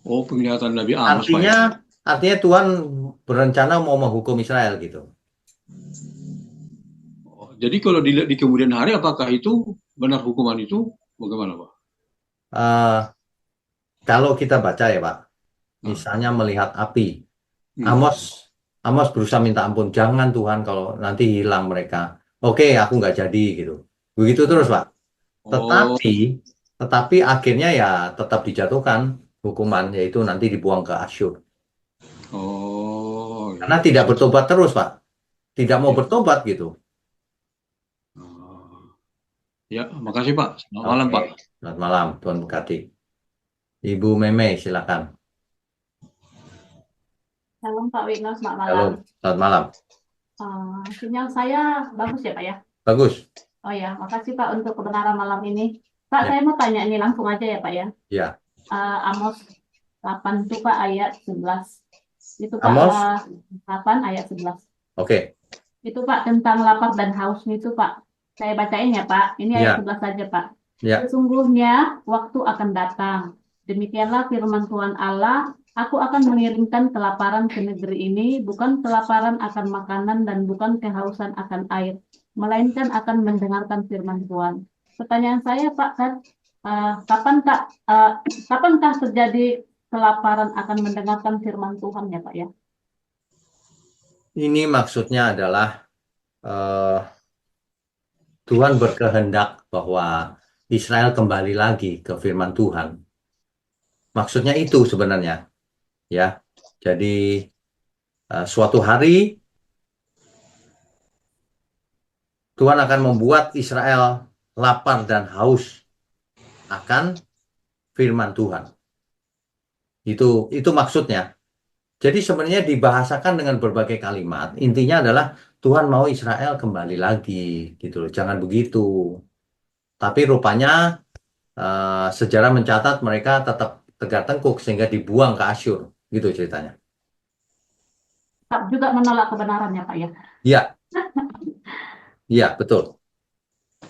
Oh, penglihatan Nabi Amos, Pak. Artinya Tuhan berencana mau menghukum Israel gitu. Jadi kalau dilihat di kemudian hari, apakah itu benar hukuman itu? Bagaimana, Pak? Eh, kalau kita baca ya Pak, Nah, misalnya melihat api, hmm. Amos Amos berusaha minta ampun, jangan Tuhan kalau nanti hilang mereka. Oke, aku nggak jadi gitu. Begitu terus Pak. Oh, Tetapi tetapi akhirnya ya tetap dijatuhkan hukuman, yaitu nanti dibuang ke Asyur. oh, Karena iya. tidak bertobat terus Pak. Tidak mau Ya. bertobat gitu. Ah, ya, makasih Pak. Selamat malam Oke, Pak. selamat malam, Tuhan berkati. Ibu Meme, silakan. Shalom Pak Wino, selamat malam. Halo, selamat malam. Sinyal saya bagus ya Pak ya? Bagus. Oh ya, makasih Pak untuk kebenaran malam ini. Pak, Ya, saya mau tanya ini langsung aja ya Pak ya. ya. Amos 8 itu Pak ayat 11. Itu Pak Amos, 8 ayat 11. oke. Itu Pak tentang lapar dan haus itu Pak. Saya bacain ya Pak. Ini ayat Ya, 11 saja Pak. ya. Sesungguhnya waktu akan datang. Demikianlah firman Tuhan Allah, aku akan mengirimkan kelaparan ke negeri ini, bukan kelaparan akan makanan dan bukan kehausan akan air, melainkan akan mendengarkan firman Tuhan. Pertanyaan saya Pak, kapankah terjadi kelaparan akan mendengarkan firman Tuhan ya Pak ya? Ini maksudnya adalah eh, Tuhan berkehendak bahwa Israel kembali lagi ke firman Tuhan. Maksudnya itu sebenarnya, ya. Jadi suatu hari Tuhan akan membuat Israel lapar dan haus akan firman Tuhan. Itu maksudnya. Jadi sebenarnya dibahasakan dengan berbagai kalimat. Intinya adalah Tuhan mau Israel kembali lagi, gitu loh. Jangan begitu. Tapi rupanya sejarah mencatat mereka tetap tegak tengkuk sehingga dibuang ke Asyur, gitu ceritanya. Pak juga menolak kebenarannya Pak ya? Iya, iya betul.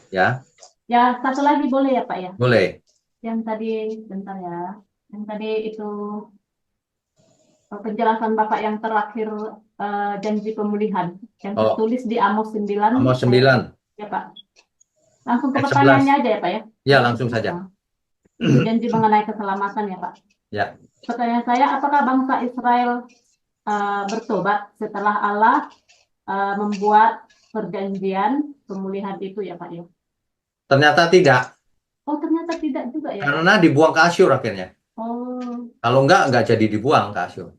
Ya, Ya, satu lagi boleh ya Pak ya? boleh. Yang tadi, bentar ya. Yang tadi itu penjelasan Bapak yang terakhir janji pemulihan. Yang Oh, tertulis di Amos 9. Amos 9 Ya Pak. Langsung ke ayat 11. pertanyaannya aja ya Pak ya? Ya, langsung saja. Itu janji mengenai keselamatan ya Pak. Ya, Pertanyaan saya, apakah bangsa Israel bertobat setelah Allah membuat perjanjian pemulihan itu ya Pak ya? ternyata tidak. Oh, ternyata tidak juga ya Pak. Karena dibuang ke Asyur akhirnya. Oh, Kalau enggak jadi dibuang ke Asyur.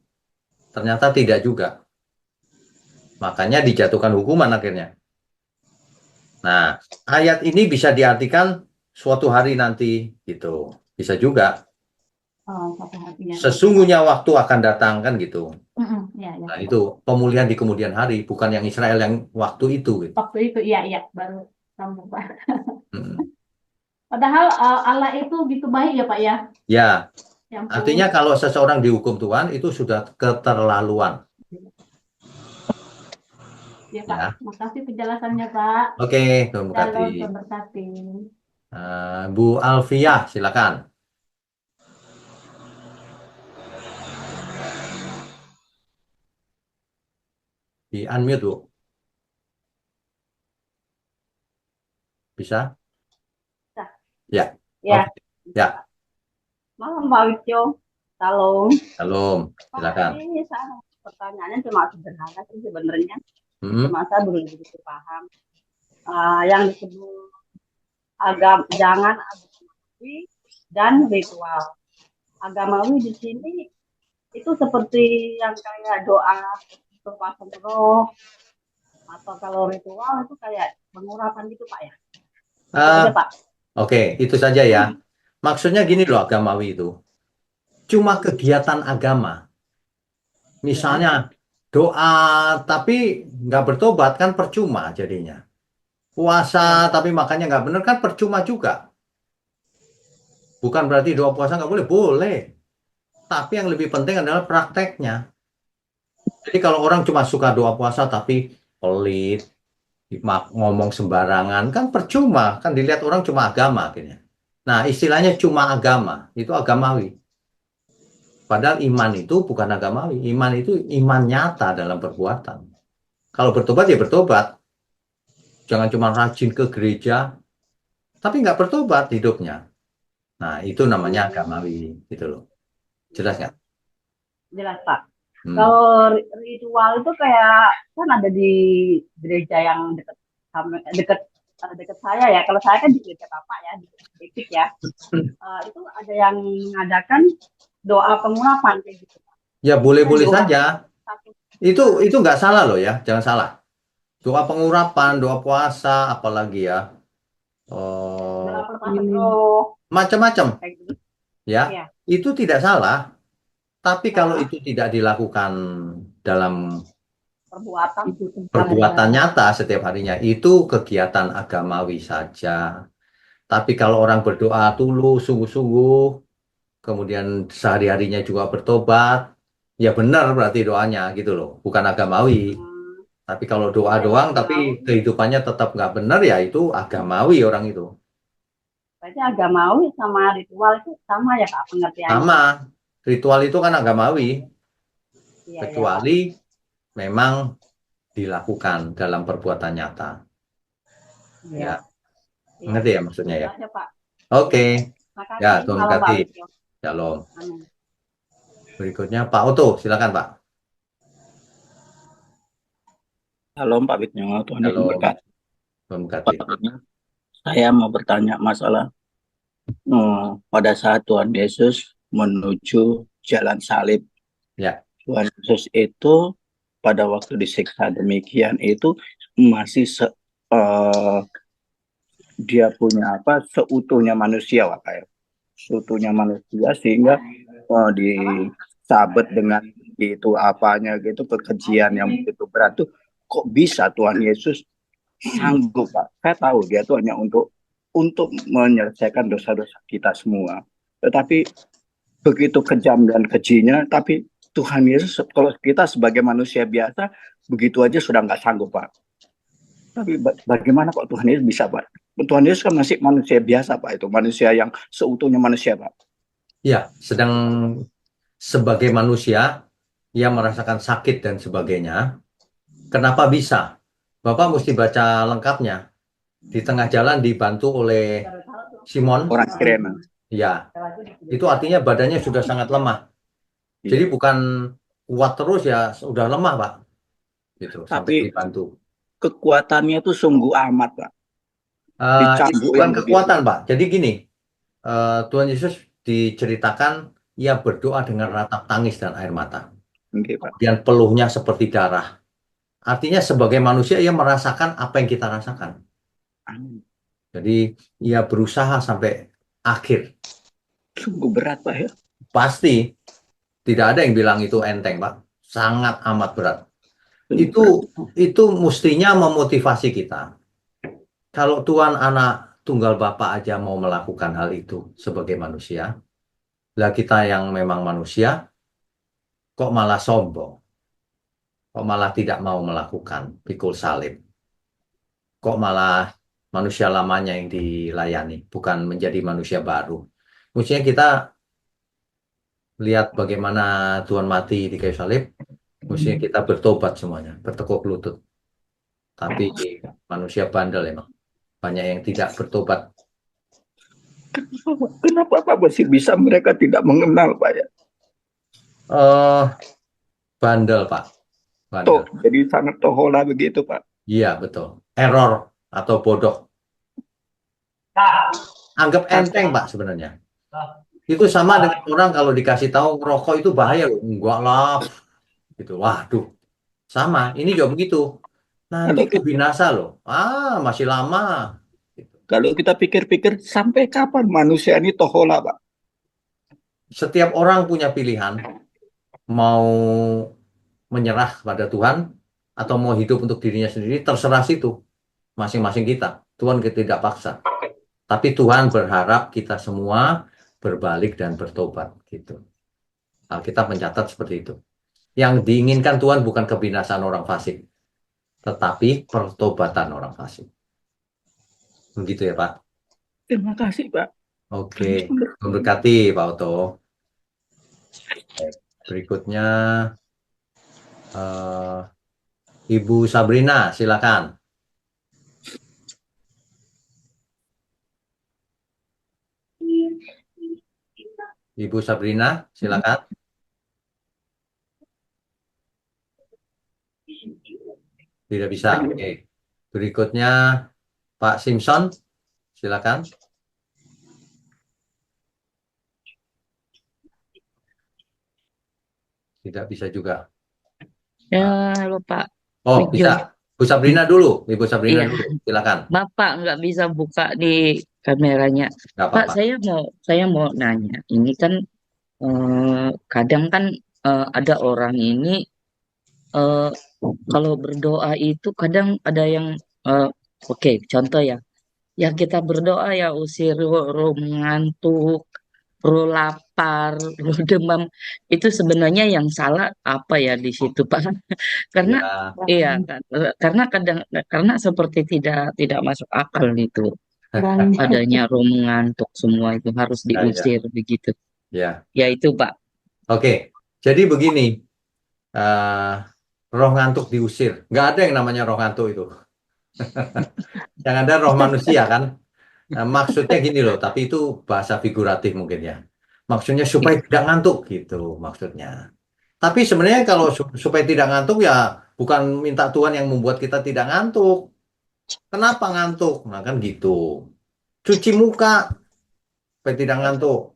Ternyata tidak juga. Makanya dijatuhkan hukuman akhirnya. Nah, ayat ini bisa diartikan suatu hari nanti, gitu. Bisa juga. satu hatinya. Sesungguhnya waktu akan datang, kan gitu. Ya, ya. Nah, itu pemulihan di kemudian hari, bukan yang Israel yang waktu itu. Gitu. Waktu itu, iya, baru sambung Pak. Hmm. Padahal Allah itu gitu baik ya Pak ya. Ya, Ya ampun. artinya kalau seseorang dihukum Tuhan, itu sudah keterlaluan. Ya Pak, Ya. makasih penjelasannya Pak. Oke, Tuhan berkati. Shalom, Tuhan berkati. Bu Alfiah, silakan. Di unmute, Bu. Bisa? Ya. Ya, Oke. Ya, malam Pak Wijo. Salam. Salam. Pak, Silakan. ini saya pertanyaannya cuma sederhana sih sebenarnya. Hmm. Cuma saya belum begitu paham. Yang disebut jangan agamawi dan ritual. Agamawi di sini itu seperti yang kayak doa berpasang roh, atau kalau ritual itu kayak pengurapan gitu Pak ya. Itu aja, Pak. Oke, itu saja ya. Maksudnya gini loh, agamawi itu. Cuma kegiatan agama. Misalnya doa tapi nggak bertobat kan percuma jadinya. Puasa tapi makannya nggak benar kan percuma juga. Bukan berarti doa puasa nggak boleh, boleh. Tapi yang lebih penting adalah prakteknya. Jadi kalau orang cuma suka doa puasa tapi pelit, ngomong sembarangan kan percuma. Kan dilihat orang cuma agama akhirnya. Nah, istilahnya cuma agama, itu agamawi. Padahal iman itu bukan agamawi. Iman itu iman nyata dalam perbuatan. Kalau bertobat ya bertobat. Jangan cuma rajin ke gereja, tapi nggak bertobat hidupnya. Nah, itu namanya agamawi, gitu loh. Jelas nggak? Jelas, Pak. Hmm. Kalau ritual itu kayak kan ada di gereja yang dekat dekat saya ya. Kalau saya kan di gereja Bapak ya, di Epic ya. Itu ada yang mengadakan doa pengurapan kayak gitu. Ya Kan boleh-boleh doa saja. satu Itu nggak salah loh ya, jangan salah. Doa pengurapan, doa puasa, apalagi ya, doa oh, pelepasan roh macam-macam kayak gitu. ya. Iya. Itu tidak salah, tapi kalau Nah, itu tidak dilakukan dalam perbuatan perbuatan nyata setiap harinya, itu kegiatan agamawi saja. Tapi kalau orang berdoa tulus, sungguh-sungguh, kemudian sehari-harinya juga bertobat, ya benar berarti doanya gitu loh, bukan agamawi. hmm, Tapi kalau doa berarti doang, tapi agamawi kehidupannya tetap nggak benar, ya itu agamawi orang itu. berarti agamawi sama ritual itu sama ya Kak pengertiannya. Sama, ritual itu kan agamawi, Iya ya Pak. kecuali memang dilakukan dalam perbuatan nyata. Iya. Ya, Iya. ngerti ya maksudnya ya? Jelas ya Pak. Oke, Iya. ya, Makasih. Tuhan Halo Pak berkati. Wisnu. Shalom. Amin. Berikutnya Pak Oto, silakan Pak. Shalom Pak Wisnu, Tuhan Yesus Shalom, berkati. Tuhan Pak berkati. Wisnu, saya mau bertanya masalah pada saat Tuhan Yesus menuju jalan salib. Ya, Tuhan Yesus itu pada waktu disiksa demikian itu masih dia punya seutuhnya manusia Pak ya. Seutuhnya manusia sehingga disabet dengan itu apanya gitu kekejian yang begitu berat tuh kok bisa Tuhan Yesus sanggup Pak. Saya tahu dia tuh hanya untuk menyelesaikan dosa-dosa kita semua. Tetapi begitu kejam dan kejinya, tapi Tuhan Yesus kalau kita sebagai manusia biasa begitu aja sudah nggak sanggup Pak. Tapi bagaimana kok Tuhan Yesus bisa Pak? Tuhan Yesus kan masih manusia biasa Pak, itu manusia yang seutuhnya manusia Pak. ya, sedang sebagai manusia, ia merasakan sakit dan sebagainya. Kenapa bisa? Bapak mesti baca lengkapnya. Di tengah jalan dibantu oleh Simon. Orang Kirena. Ya, itu artinya badannya sudah sangat lemah. Jadi Iya. bukan kuat terus ya, sudah lemah Pak. Gitu, sampai Tapi dibantu. kekuatannya itu sungguh amat Pak. Itu Dicambuk bukan yang kekuatan begitu. Pak. Jadi gini, Tuhan Yesus diceritakan ia berdoa dengan ratap tangis dan air mata. Oke, Pak. Kemudian peluhnya seperti darah. Artinya sebagai manusia ia merasakan apa yang kita rasakan. Amin. Jadi ia berusaha sampai akhir. Sungguh berat Pak ya. Pasti tidak ada yang bilang itu enteng Pak. Sangat amat berat. Itu mestinya memotivasi kita. Kalau Tuhan anak tunggal Bapa aja mau melakukan hal itu sebagai manusia, lah kita yang memang manusia kok malah sombong, kok malah tidak mau melakukan pikul salib, kok malah manusia lamanya yang dilayani, bukan menjadi manusia baru. Mestinya kita lihat bagaimana Tuhan mati di kayu salib, mestinya kita bertobat semuanya, bertekuk lutut. Tapi manusia bandel emang, banyak yang tidak bertobat. Kenapa Pak masih bisa mereka tidak mengenal Pak ya? Bandel Pak, bandel. Jadi sangat tohola begitu Pak. Iya betul, error atau bodoh. Anggap enteng Pak sebenarnya. Itu sama dengan orang kalau dikasih tahu rokok itu bahaya loh. Enggak lah. Gitu. Waduh. Sama. Ini juga begitu. Nanti itu binasa loh. Masih lama. Gitu. Kalau kita pikir-pikir sampai kapan manusia ini tohola Pak? Setiap orang punya pilihan. Mau menyerah pada Tuhan atau mau hidup untuk dirinya sendiri, terserah situ. Masing-masing kita. Tuhan tidak paksa. Tapi Tuhan berharap kita semua berbalik dan bertobat gitu. Alkitab mencatat seperti itu. Yang diinginkan Tuhan bukan kebinasaan orang fasik, tetapi pertobatan orang fasik. Begitu ya Pak. Terima kasih Pak. Oke, memberkati Pak Oto. Berikutnya Ibu Sabrina, silakan. Ibu Sabrina, silakan. Tidak bisa. Oke. Berikutnya Pak Simpson, silakan. Tidak bisa juga. Ya, halo Pak Oh, Wigjo. bisa. Bu Sabrina dulu. Ibu Sabrina Iya, dulu. Silakan. Bapak nggak bisa buka di kameranya. Nggak Pak, apa-apa. saya mau nanya. Ini kan kadang kan ada orang ini eh, kalau berdoa itu kadang ada yang oke, contoh ya. Ya kita berdoa ya usir roh ngantuk, roh lapar, roh demam. Itu sebenarnya yang salah apa ya di situ, Pak? Karena Ya, iya kan, karena seperti tidak masuk akal itu adanya roh mengantuk semua itu harus ya, ya, diusir begitu. ya. Ya itu Pak. Oke. Jadi begini, eh, roh ngantuk diusir. Nggak ada yang namanya roh ngantuk itu. Yang ada roh manusia kan. Nah, maksudnya gini loh, tapi itu bahasa figuratif mungkin ya. Maksudnya supaya tidak ngantuk gitu maksudnya. Tapi sebenarnya kalau supaya tidak ngantuk ya bukan minta Tuhan yang membuat kita tidak ngantuk. Kenapa ngantuk? Nah kan gitu. Cuci muka supaya tidak ngantuk.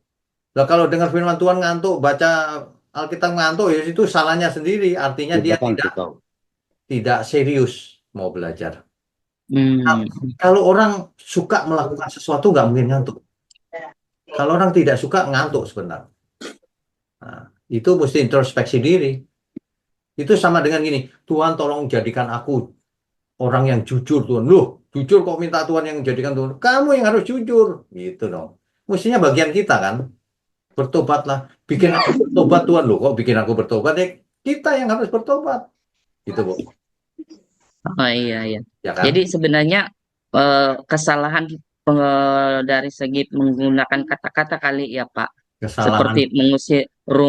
Lah kalau dengar firman Tuhan ngantuk, baca Alkitab ngantuk, ya itu salahnya sendiri. Artinya Di dia belakang tidak kita. tidak serius mau belajar. Nah, Hmm. kalau orang suka melakukan sesuatu nggak mungkin ngantuk. Kalau orang tidak suka ngantuk sebenarnya. Nah, itu mesti introspeksi diri. Itu sama dengan gini, Tuhan tolong jadikan aku orang yang jujur Tuhan. Loh, jujur kok minta Tuhan yang jadikan Tuhan. Kamu yang harus jujur. Gitu dong. Mestinya bagian kita kan. Bertobatlah. Bikin aku bertobat Tuhan. Loh, kok bikin aku bertobat? Ya, kita yang harus bertobat. Gitu, Bu. Oh iya iya. Ya kan? Jadi sebenarnya kesalahan dari segi menggunakan kata-kata kali ya Pak. Kesalahan. Seperti mengusir roh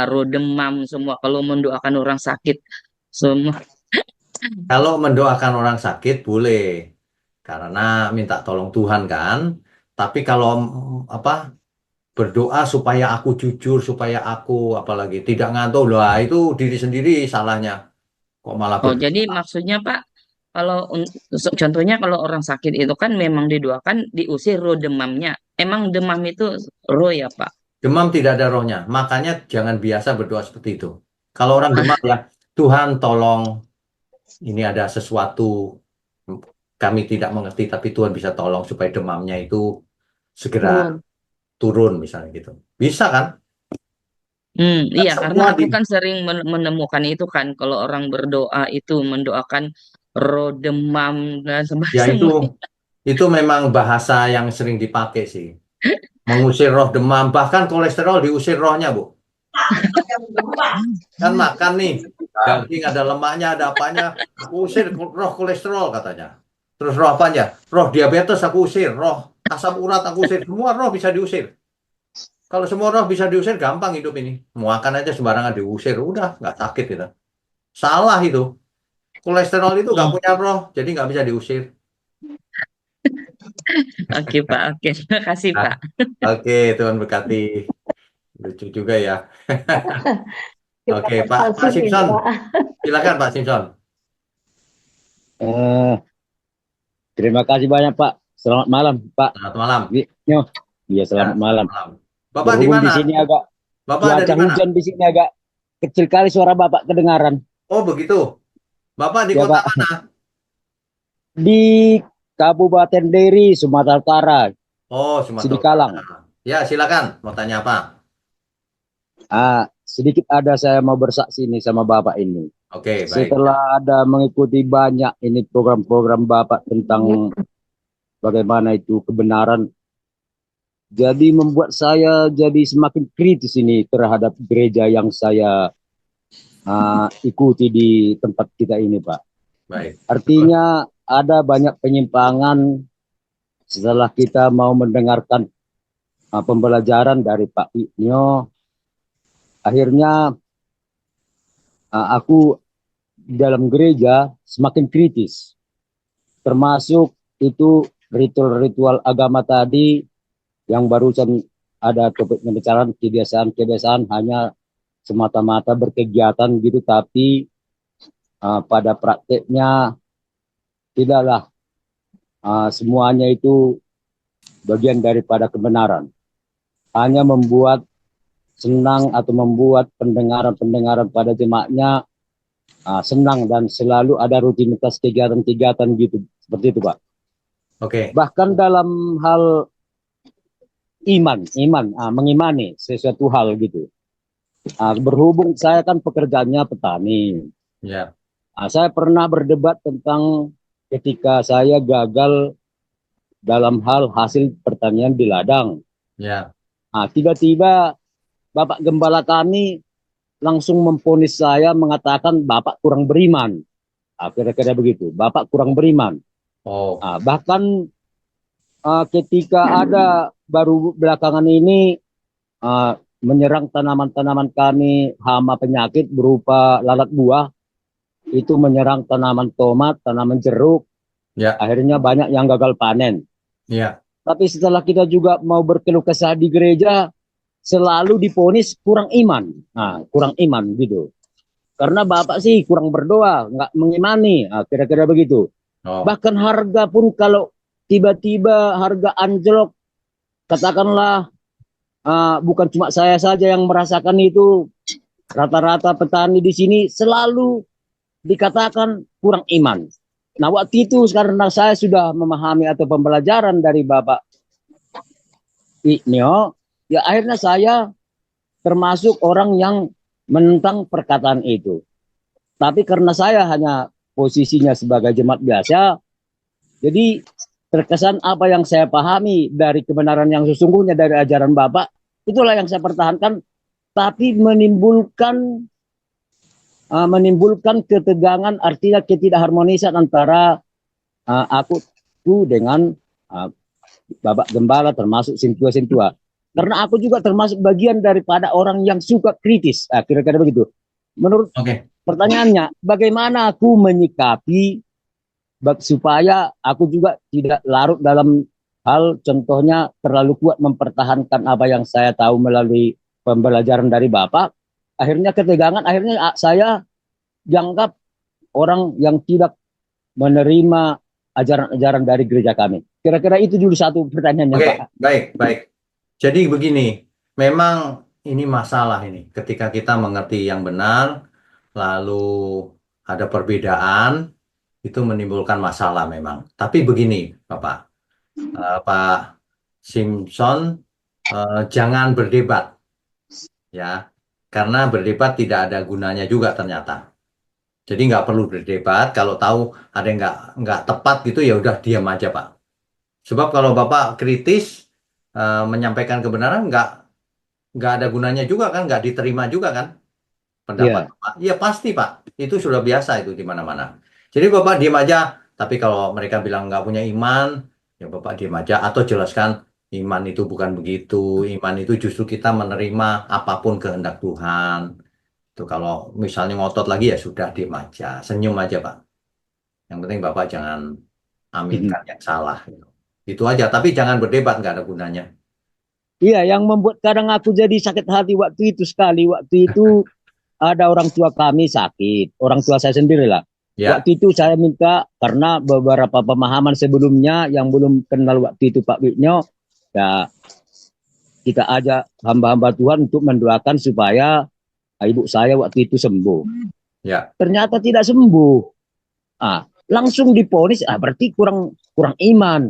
roh demam semua. Kalau mendoakan orang sakit semua. Kalau mendoakan orang sakit boleh. Karena minta tolong Tuhan kan. Tapi kalau apa berdoa supaya aku jujur, supaya aku apalagi tidak ngantuk, lah itu diri sendiri salahnya. Kok malah Oh jadi berdoa. maksudnya Pak, kalau contohnya kalau orang sakit itu kan memang didoakan diusir roh demamnya. Emang demam itu roh ya Pak? Demam tidak ada rohnya. Makanya jangan biasa berdoa seperti itu. Kalau orang demam ya, Tuhan tolong ini ada sesuatu kami tidak mengerti, tapi Tuhan bisa tolong supaya demamnya itu segera Turun. turun misalnya gitu. Bisa kan? Dan Iya, karena semua aku kan sering menemukan itu kan, kalau orang berdoa itu mendoakan roh demam dan ya semua. itu memang bahasa yang sering dipakai sih. Mengusir roh demam, bahkan kolesterol diusir rohnya, Bu. Kan makan nih, daging ada lemaknya, ada apanya, aku usir roh kolesterol katanya. Terus roh apanya? Roh diabetes aku usir, roh asam urat aku usir, semua roh bisa diusir. Kalau semua roh bisa diusir, gampang hidup ini. Mau makan aja sembarangan diusir, udah nggak sakit gitu. Salah itu. Kolesterol itu nggak punya roh, jadi nggak bisa diusir. Oke Pak, oke. Terima kasih Nah, Pak. oke, Tuhan berkati. Lucu juga ya. Oke, Pak Simpson, silakan Pak Simpson. Eh, Terima kasih banyak Pak. Selamat malam Pak. Selamat malam. Nyo. Iya Ya, selamat malam. selamat malam. Bapak di Berhubung di mana? sini agak Bapak ada cuaca di mana? hujan di sini agak kecil kali suara Bapak kedengaran. Oh, begitu. Bapak di Ya kota Pak. mana? Di Kabupaten Deri, Sumatera Utara, Oh, Sumatera Sidikalang. Utara. Ya, silakan. Mau tanya apa? Sedikit ada saya mau bersaksi ini sama Bapak ini. Oke, baik. Setelah ada mengikuti banyak ini program-program Bapak tentang bagaimana itu kebenaran, jadi membuat saya jadi semakin kritis ini terhadap gereja yang saya ikuti di tempat kita ini, Pak. Baik. Artinya ada banyak penyimpangan setelah kita mau mendengarkan pembelajaran dari Pak Ignyo. Akhirnya aku dalam gereja semakin kritis, termasuk itu ritual-ritual agama tadi yang barusan ada topik pembicaraan, kebiasaan-kebiasaan hanya semata-mata berkegiatan gitu, tapi pada prakteknya tidaklah semuanya itu bagian daripada kebenaran. Hanya membuat senang atau membuat pendengaran-pendengaran pada jemaatnya senang dan selalu ada rutinitas kegiatan-kegiatan gitu. Seperti itu, Pak. Oke. Bahkan dalam hal iman, mengimani sesuatu hal gitu. Berhubung saya kan pekerjaannya petani. Ya. Saya pernah berdebat tentang ketika saya gagal dalam hal hasil pertanian di ladang. Ya. Tiba-tiba Bapak Gembala kami langsung memvonis saya, mengatakan Bapak kurang beriman. Kira-kira begitu, Bapak kurang beriman. Oh. Bahkan ketika ada baru belakangan ini menyerang tanaman-tanaman kami hama penyakit berupa lalat buah, itu menyerang tanaman tomat, tanaman jeruk. Ya. Akhirnya banyak yang gagal panen. Ya. Tapi setelah kita juga mau berkeluh kesah di gereja, selalu divonis kurang iman. Kurang iman gitu. Karena Bapak sih kurang berdoa, nggak mengimani. Kira-kira begitu. Oh. Bahkan harga pun kalau tiba-tiba harga anjlok, katakanlah bukan cuma saya saja yang merasakan itu, rata-rata petani di sini selalu dikatakan kurang iman. Nah, waktu itu karena saya sudah memahami atau pembelajaran dari Bapak Ignio, ya akhirnya saya termasuk orang yang menentang perkataan itu. Tapi karena saya hanya posisinya sebagai jemaat biasa, jadi terkesan apa yang saya pahami dari kebenaran yang sesungguhnya dari ajaran Bapak, itulah yang saya pertahankan, tapi menimbulkan ketegangan, artinya ketidakharmonisan antara aku dengan Bapak Gembala, termasuk Sintua-Sintua. Karena aku juga termasuk bagian daripada orang yang suka kritis. Kira-kira begitu. Menurut pertanyaannya, bagaimana aku menyikapi supaya aku juga tidak larut dalam hal, contohnya terlalu kuat mempertahankan apa yang saya tahu melalui pembelajaran dari Bapak. Akhirnya ketegangan, akhirnya saya dianggap orang yang tidak menerima ajaran-ajaran dari gereja kami. Kira-kira itu dulu satu pertanyaannya, Pak. Baik. Jadi begini, memang ini masalah ini. Ketika kita mengerti yang benar, lalu ada perbedaan, itu menimbulkan masalah memang. Tapi begini, Bapak, Pak Simpson, jangan berdebat, ya. Karena berdebat tidak ada gunanya juga ternyata. Jadi nggak perlu berdebat. Kalau tahu ada yang nggak tepat gitu, ya udah diam aja, Pak. Sebab kalau Bapak kritis menyampaikan kebenaran, nggak ada gunanya juga kan, nggak diterima juga kan pendapat Bapak. Iya pasti, Pak. Itu sudah biasa itu di mana-mana. Jadi Bapak diam aja. Tapi kalau mereka bilang nggak punya iman, ya Bapak diam aja atau jelaskan. Iman itu bukan begitu. Iman itu justru kita menerima apapun kehendak Tuhan. Itu kalau misalnya ngotot lagi ya sudah diam aja, senyum aja Pak. Yang penting Bapak jangan aminkan yang salah. Itu aja. Tapi jangan berdebat, nggak ada gunanya. Iya, yang membuat kadang aku jadi sakit hati waktu itu sekali. Waktu itu ada orang tua kami sakit, orang tua saya sendiri lah. Ya. Waktu itu saya minta, karena beberapa pemahaman sebelumnya yang belum kenal waktu itu Pak Witnyo, ya kita ajak hamba-hamba Tuhan untuk mendoakan supaya ibu saya waktu itu sembuh. Ya. Ternyata tidak sembuh. Langsung diponis, berarti kurang iman.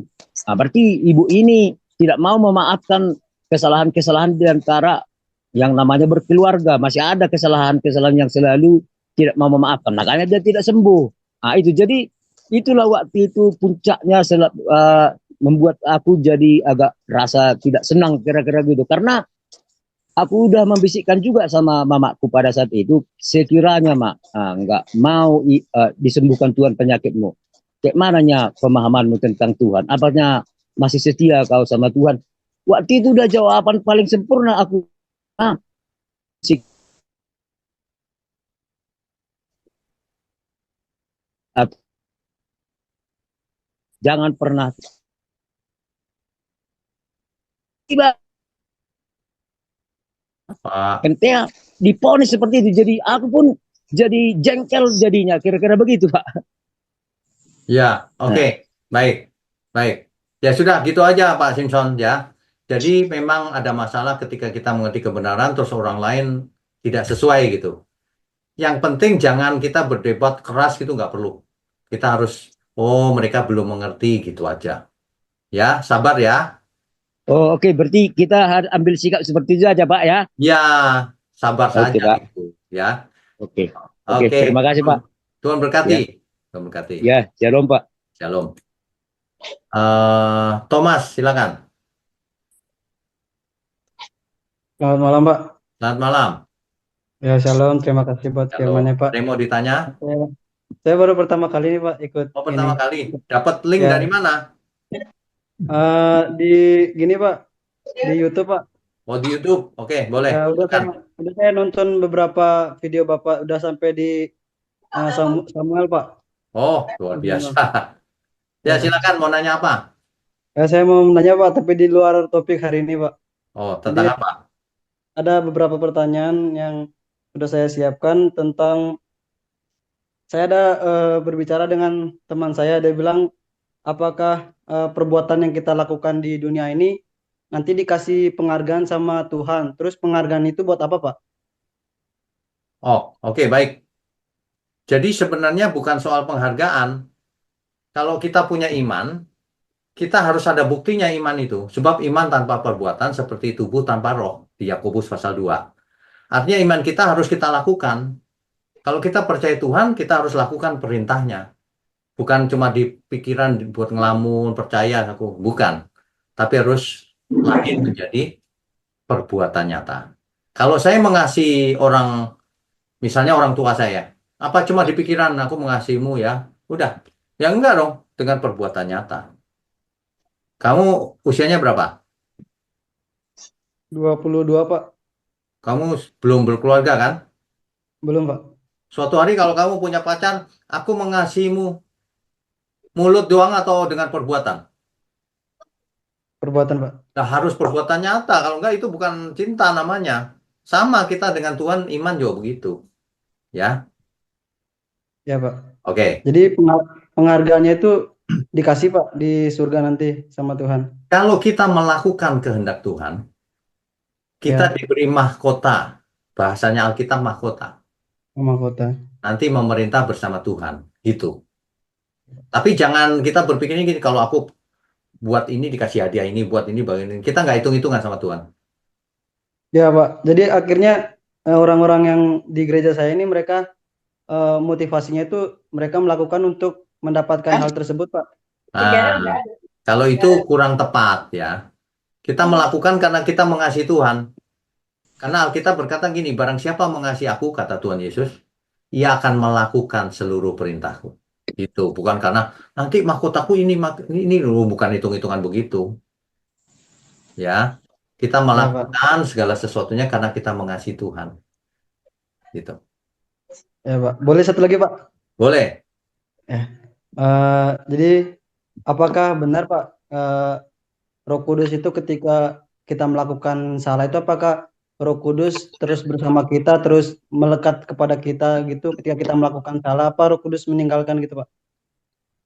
Berarti ibu ini tidak mau memaafkan kesalahan-kesalahan di antara yang namanya berkeluarga. Masih ada kesalahan-kesalahan yang selalu tidak mau memaafkan. Makanya dia tidak sembuh. Itu jadi itulah waktu itu puncaknya membuat aku jadi agak rasa tidak senang kira-kira gitu. Karena aku udah membisikkan juga sama mamaku pada saat itu, sekiranya Mak nggak mau disembuhkan Tuhan penyakitmu, kayak mananya pemahamanmu tentang Tuhan? Apanya masih setia kau sama Tuhan? Waktu itu udah jawaban paling sempurna aku. Jangan pernah tiba Pak. pentingnya diponis seperti itu. Jadi aku pun jadi jengkel jadinya, kira-kira begitu, Pak. Ya, oke. Baik. Baik. Ya sudah, gitu aja Pak Simpson ya. Jadi memang ada masalah ketika kita mengerti kebenaran terus orang lain tidak sesuai gitu. Yang penting jangan kita berdebat keras gitu, nggak perlu. Kita harus, oh mereka belum mengerti gitu aja. Ya, sabar ya. Oh, oke, berarti kita harus ambil sikap seperti itu aja, Pak, ya. Ya, sabar Oke, saja Pak. gitu. Ya, Oke. Oke, oke. terima kasih, Pak. Tuhan berkati. Ya. Tuhan berkati. Ya, shalom, Pak. Shalom. Thomas, silakan. Selamat malam, Pak. Selamat malam. Ya, shalom. Terima kasih buat Shalom. firman-Nya, Pak. Ada yang mau ditanya? Saya baru pertama kali nih, Pak, ikut Oh, pertama ini. kali. Dapat link Ya. dari mana? Di gini, Pak, di YouTube, Pak. Oh, di YouTube. Oke, boleh. Ya, Silakan. udah saya nonton beberapa video Bapak, udah sampai di Samuel, Pak. Oh, luar biasa. Ya, silakan mau nanya apa? Ya, saya mau menanya, Pak, tapi di luar topik hari ini, Pak. Oh, tentang Jadi, apa? ada beberapa pertanyaan yang sudah saya siapkan tentang saya ada berbicara dengan teman saya, dia bilang apakah perbuatan yang kita lakukan di dunia ini nanti dikasih penghargaan sama Tuhan. Terus penghargaan itu buat apa, Pak? Oh, oke, baik. Jadi sebenarnya bukan soal penghargaan. Kalau kita punya iman, kita harus ada buktinya iman itu. Sebab iman tanpa perbuatan seperti tubuh tanpa roh. Di Yakobus pasal 2. Artinya iman kita harus kita lakukan. Kalau kita percaya Tuhan, kita harus lakukan perintahnya. Bukan cuma di pikiran buat ngelamun, percaya aku. Bukan. Tapi harus lahir menjadi perbuatan nyata. Kalau saya mengasihi orang, misalnya orang tua saya, apa cuma di pikiran aku mengasihimu ya? Udah. Ya enggak dong, dengan perbuatan nyata. Kamu usianya berapa? 22, Pak. Kamu belum berkeluarga kan? Belum, Pak. Suatu hari kalau kamu punya pacar, aku mengasihimu, mulut doang atau dengan perbuatan? Perbuatan, Pak. Nah, harus perbuatan nyata. Kalau enggak itu bukan cinta namanya. Sama kita dengan Tuhan, iman juga begitu. Ya, Ya, Pak. oke. Jadi penghargaannya itu dikasih, Pak, di surga nanti sama Tuhan. Kalau kita melakukan kehendak Tuhan, kita Ya, diberi mahkota. Bahasanya Alkitab mahkota. mahkota. Nanti memerintah bersama Tuhan. Gitu. Tapi jangan kita berpikirnya gini, kalau aku buat ini dikasih hadiah ini, buat ini bagian ini. Kita nggak hitung-hitungan sama Tuhan. Ya, Pak. Jadi akhirnya orang-orang yang di gereja saya ini mereka motivasinya itu mereka melakukan untuk mendapatkan hal tersebut, Pak. Nah, kalau itu kurang tepat ya. Kita melakukan karena kita mengasihi Tuhan. Karena Alkitab berkata gini, barang siapa mengasihi aku, kata Tuhan Yesus, ia akan melakukan seluruh perintahku. Itu bukan karena nanti mahkotaku ini bukan hitung-hitungan begitu. Ya, kita melakukan segala sesuatunya karena kita mengasihi Tuhan. Gitu. Ya, Pak. Boleh satu lagi, Pak? Boleh. Jadi apakah benar, Pak, Roh Kudus itu ketika kita melakukan salah itu apakah Roh Kudus terus bersama kita, terus melekat kepada kita gitu ketika kita melakukan salah, apa Roh Kudus meninggalkan gitu, Pak?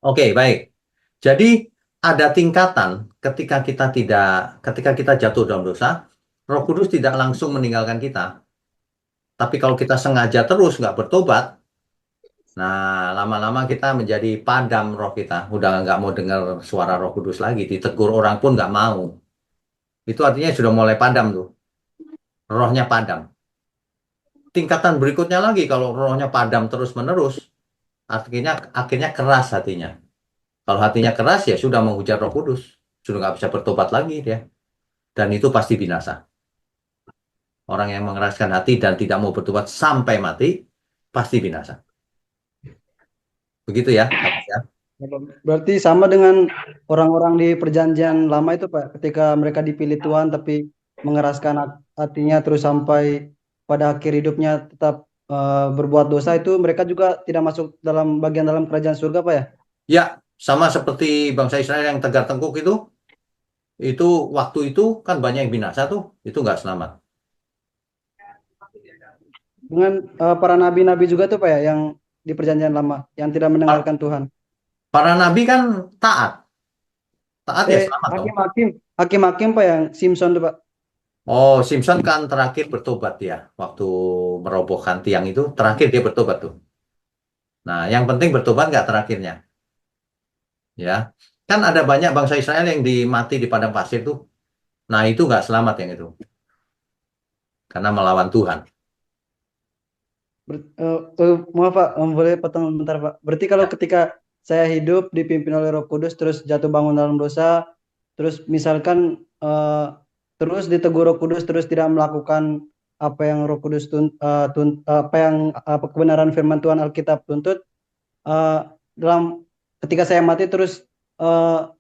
Oke, baik. Jadi ada tingkatan ketika kita jatuh dalam dosa, Roh Kudus tidak langsung meninggalkan kita. Tapi kalau kita sengaja terus nggak bertobat, nah lama-lama kita menjadi padam roh kita. Udah nggak mau dengar suara Roh Kudus lagi. Ditegur orang pun nggak mau. Itu artinya sudah mulai padam tuh. Rohnya padam. Tingkatan berikutnya lagi kalau rohnya padam terus-menerus, akhirnya keras hatinya. Kalau hatinya keras ya sudah menghujat Roh Kudus. Sudah nggak bisa bertobat lagi dia. Dan itu pasti binasa. Orang yang mengeraskan hati dan tidak mau bertobat sampai mati, pasti binasa. Begitu ya. Berarti sama dengan orang-orang di perjanjian lama itu, Pak, ketika mereka dipilih Tuhan tapi mengeraskan hatinya terus sampai pada akhir hidupnya tetap berbuat dosa itu mereka juga tidak masuk dalam bagian dalam kerajaan surga, Pak ya? Ya, sama seperti bangsa Israel yang tegar tengkuk itu waktu itu kan banyak yang binasa tuh, itu nggak selamat. Dengan para nabi-nabi juga tuh Pak ya, yang di perjanjian lama, yang tidak mendengarkan Tuhan. Para nabi kan taat ya selamat dong. Hakim-hakim Pak, yang Simpson tuh Pak. Oh, Simpson kan terakhir bertobat ya, waktu merobohkan tiang itu terakhir dia bertobat tuh. Nah, yang penting bertobat nggak terakhirnya, ya. Kan ada banyak bangsa Israel yang mati di padang pasir tuh. Nah, itu nggak selamat yang itu, karena melawan Tuhan. Maaf Pak, boleh potong bentar Pak. Berarti kalau ketika saya hidup dipimpin oleh Roh Kudus terus jatuh bangun dalam dosa, terus misalkan terus ditegur Roh Kudus terus tidak melakukan apa yang Roh Kudus apa kebenaran firman Tuhan Alkitab tuntut, dalam ketika saya mati terus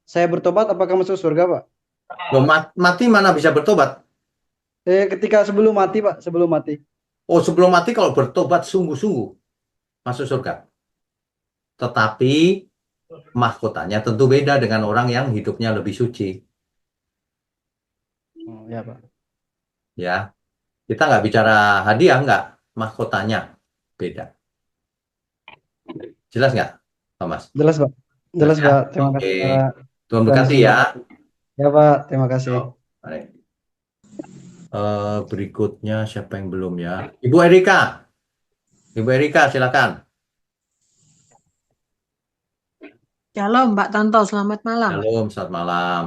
saya bertobat, apakah masuk surga Pak? Loh, mati mana bisa bertobat? Ketika sebelum mati Pak, sebelum mati. Oh, sebelum mati kalau bertobat sungguh-sungguh masuk surga. Tetapi mahkotanya tentu beda dengan orang yang hidupnya lebih suci. Oh, ya Pak. Ya, kita nggak bicara hadiah, nggak. Mahkotanya beda. Jelas nggak, Thomas? Jelas Pak. Jelas Ya? Pak. Terima Oke. kasih Pak. Tuhan berkati ya. Ya Pak, terima kasih. Baik. Berikutnya siapa yang belum ya? Ibu Erika. Ibu Erika, silakan. Shalom, Mbak Tanto, selamat malam. Shalom, selamat malam.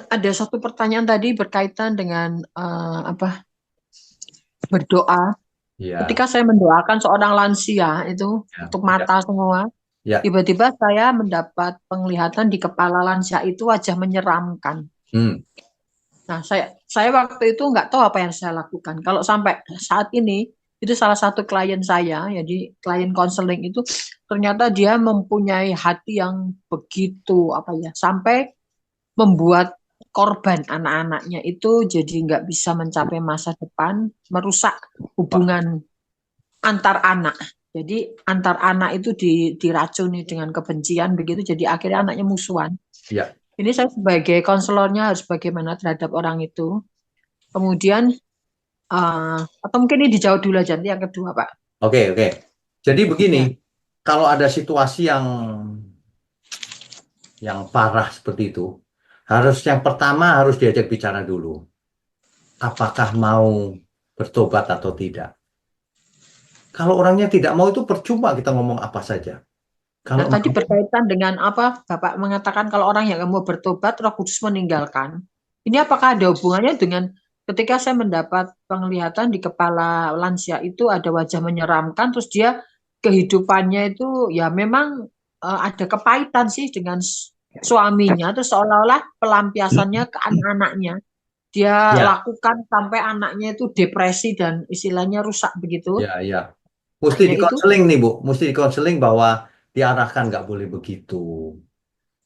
Ada satu pertanyaan tadi berkaitan dengan berdoa. Ya. Ketika saya mendoakan seorang lansia itu untuk mata semua, tiba-tiba saya mendapat penglihatan di kepala lansia itu wajah menyeramkan. Nah, saya waktu itu nggak tahu apa yang saya lakukan. Kalau sampai saat ini, itu salah satu klien saya, jadi klien konseling itu ternyata dia mempunyai hati yang begitu sampai membuat korban anak-anaknya itu jadi nggak bisa mencapai masa depan, merusak hubungan antar anak. Jadi antar anak itu diracuni dengan kebencian begitu, jadi akhirnya anaknya musuhan. Ya. Ini saya sebagai konselornya harus bagaimana terhadap orang itu. Kemudian atau mungkin ini dijawab dulu aja nanti yang kedua Pak. Oke. Jadi begini, kalau ada situasi yang parah seperti itu, yang pertama harus diajak bicara dulu. Apakah mau bertobat atau tidak? Kalau orangnya tidak mau itu percuma kita ngomong apa saja. Kalau tadi berkaitan dengan apa Bapak mengatakan kalau orang yang mau bertobat Roh Kudus meninggalkan. Ini apakah ada hubungannya dengan ketika saya mendapat penglihatan di kepala lansia itu ada wajah menyeramkan, terus dia kehidupannya itu ya memang ada kepahitan sih dengan suaminya, terus seolah-olah pelampiasannya ke anak-anaknya dia lakukan sampai anaknya itu depresi dan istilahnya rusak begitu. Ya. Mesti dikonseling nih Bu, mesti dikonseling bahwa diarahkan nggak boleh begitu.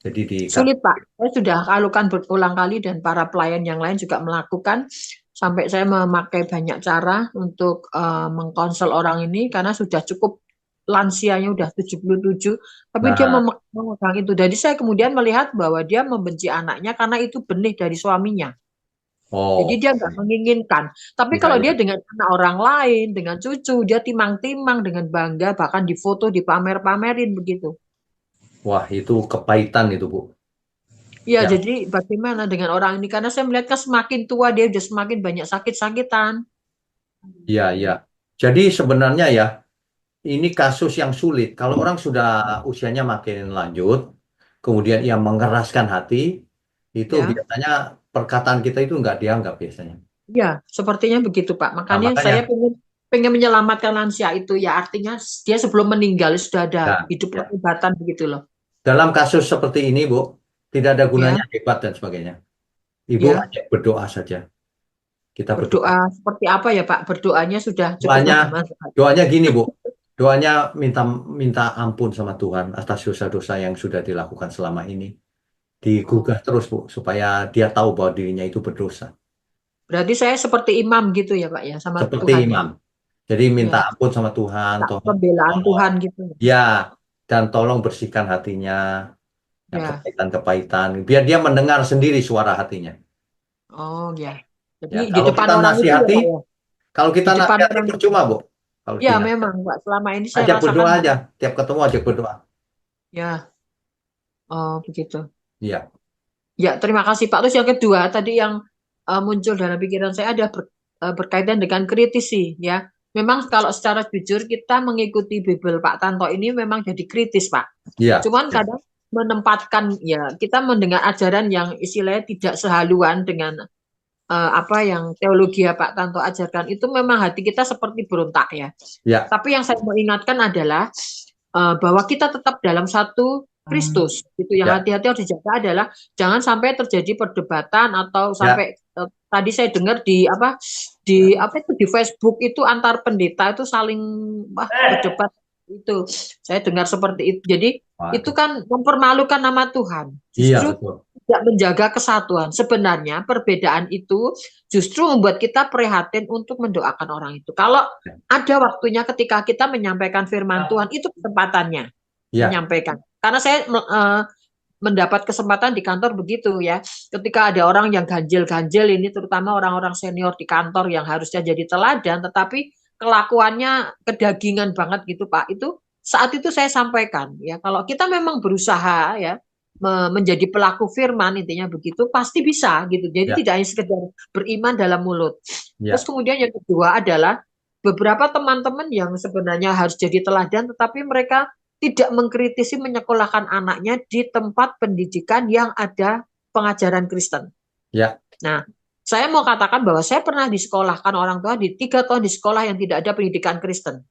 Jadi sulit Pak, saya sudah lakukan berulang kali dan para pelayan yang lain juga melakukan sampai saya memakai banyak cara untuk mengkonsel orang ini karena sudah cukup lansianya udah 77, tapi dia memegang itu. Jadi saya kemudian melihat bahwa dia membenci anaknya karena itu benih dari suaminya. Jadi dia nggak menginginkan. Tapi kalau dia dengan anak orang lain, dengan cucu, dia timang-timang dengan bangga, bahkan difoto, dipamer-pamerin begitu. Wah, itu kepahitan itu Bu. Ya, jadi bagaimana dengan orang ini? Karena saya melihat kan semakin tua dia sudah semakin banyak sakit-sakitan. Iya. Jadi sebenarnya ya, ini kasus yang sulit. Kalau orang sudah usianya makin lanjut, kemudian ia mengeraskan hati, itu biasanya perkataan kita itu nggak dianggap biasanya. Iya, sepertinya begitu Pak. Makanya saya pengen menyelamatkan lansia itu. Ya artinya dia sebelum meninggal sudah ada hidup pertobatan begitu loh. Dalam kasus seperti ini Bu, tidak ada gunanya hebat dan sebagainya. Ibu hanya berdoa saja. Kita berdoa seperti apa ya Pak? Berdoanya sudah cukup. Doanya gini Bu. Doanya minta ampun sama Tuhan atas dosa-dosa yang sudah dilakukan selama ini. Digugah terus Bu, supaya dia tahu bahwa dirinya itu berdosa. Berarti saya seperti imam gitu ya Pak ya sama seperti Tuhan. Imam. Jadi minta Ya, ampun sama Tuhan, tak tolong, pembelaan tolong, Tuhan gitu. ya, dan tolong bersihkan hatinya, yang Ya, kepahitan-kepahitan, biar dia mendengar sendiri suara hatinya. oh ya. Jadi Ya, di kalau depan kita orang itu ya nasihati, Pak ya. kalau kita Di depan nasihati orang itu. percuma, Bu. Kalau Ya dinasihati. memang Pak, selama ini saya Ajak rasakan berdoa aja, tiap ketemu ajak berdoa. ya, oh begitu. Iya, Ya, terima kasih Pak. Terus yang kedua tadi yang muncul dalam pikiran saya ada berkaitan dengan kritisi ya. Memang kalau secara jujur kita mengikuti Bible Pak Tanto ini memang jadi kritis Pak. iya, Cuman kadang menempatkan ya kita mendengar ajaran yang istilahnya tidak sehaluan dengan apa yang teologi ya Pak Tanto ajarkan itu memang hati kita seperti berontak ya. iya, Tapi yang saya mau ingatkan adalah bahwa kita tetap dalam satu Kristus. Itu yang iya, hati-hati harus dijaga adalah jangan sampai terjadi perdebatan atau iya, sampai tadi saya dengar apa itu di Facebook itu antar pendeta itu saling berdebat itu. Saya dengar seperti itu. Jadi itu waduh, kan mempermalukan nama Tuhan. iya Justru betul, tidak menjaga kesatuan. Sebenarnya perbedaan itu justru membuat kita prihatin untuk mendoakan orang itu. Kalau ada waktunya ketika kita menyampaikan firman Tuhan, itu kesempatannya iya, menyampaikan. Karena saya mendapat kesempatan di kantor begitu ya. Ketika ada orang yang ganjil-ganjil ini, terutama orang-orang senior di kantor yang harusnya jadi teladan, tetapi kelakuannya kedagingan banget gitu Pak. Itu saat itu saya sampaikan ya, kalau kita memang berusaha ya menjadi pelaku firman intinya begitu pasti bisa gitu. Jadi iya, tidak hanya sekedar beriman dalam mulut. Terus iya, kemudian yang kedua adalah beberapa teman-teman yang sebenarnya harus jadi teladan tetapi mereka tidak mengkritisi menyekolahkan anaknya di tempat pendidikan yang ada pengajaran Kristen. iya, Nah, saya mau katakan bahwa saya pernah disekolahkan orang tua di 3 tahun di sekolah yang tidak ada pendidikan Kristen.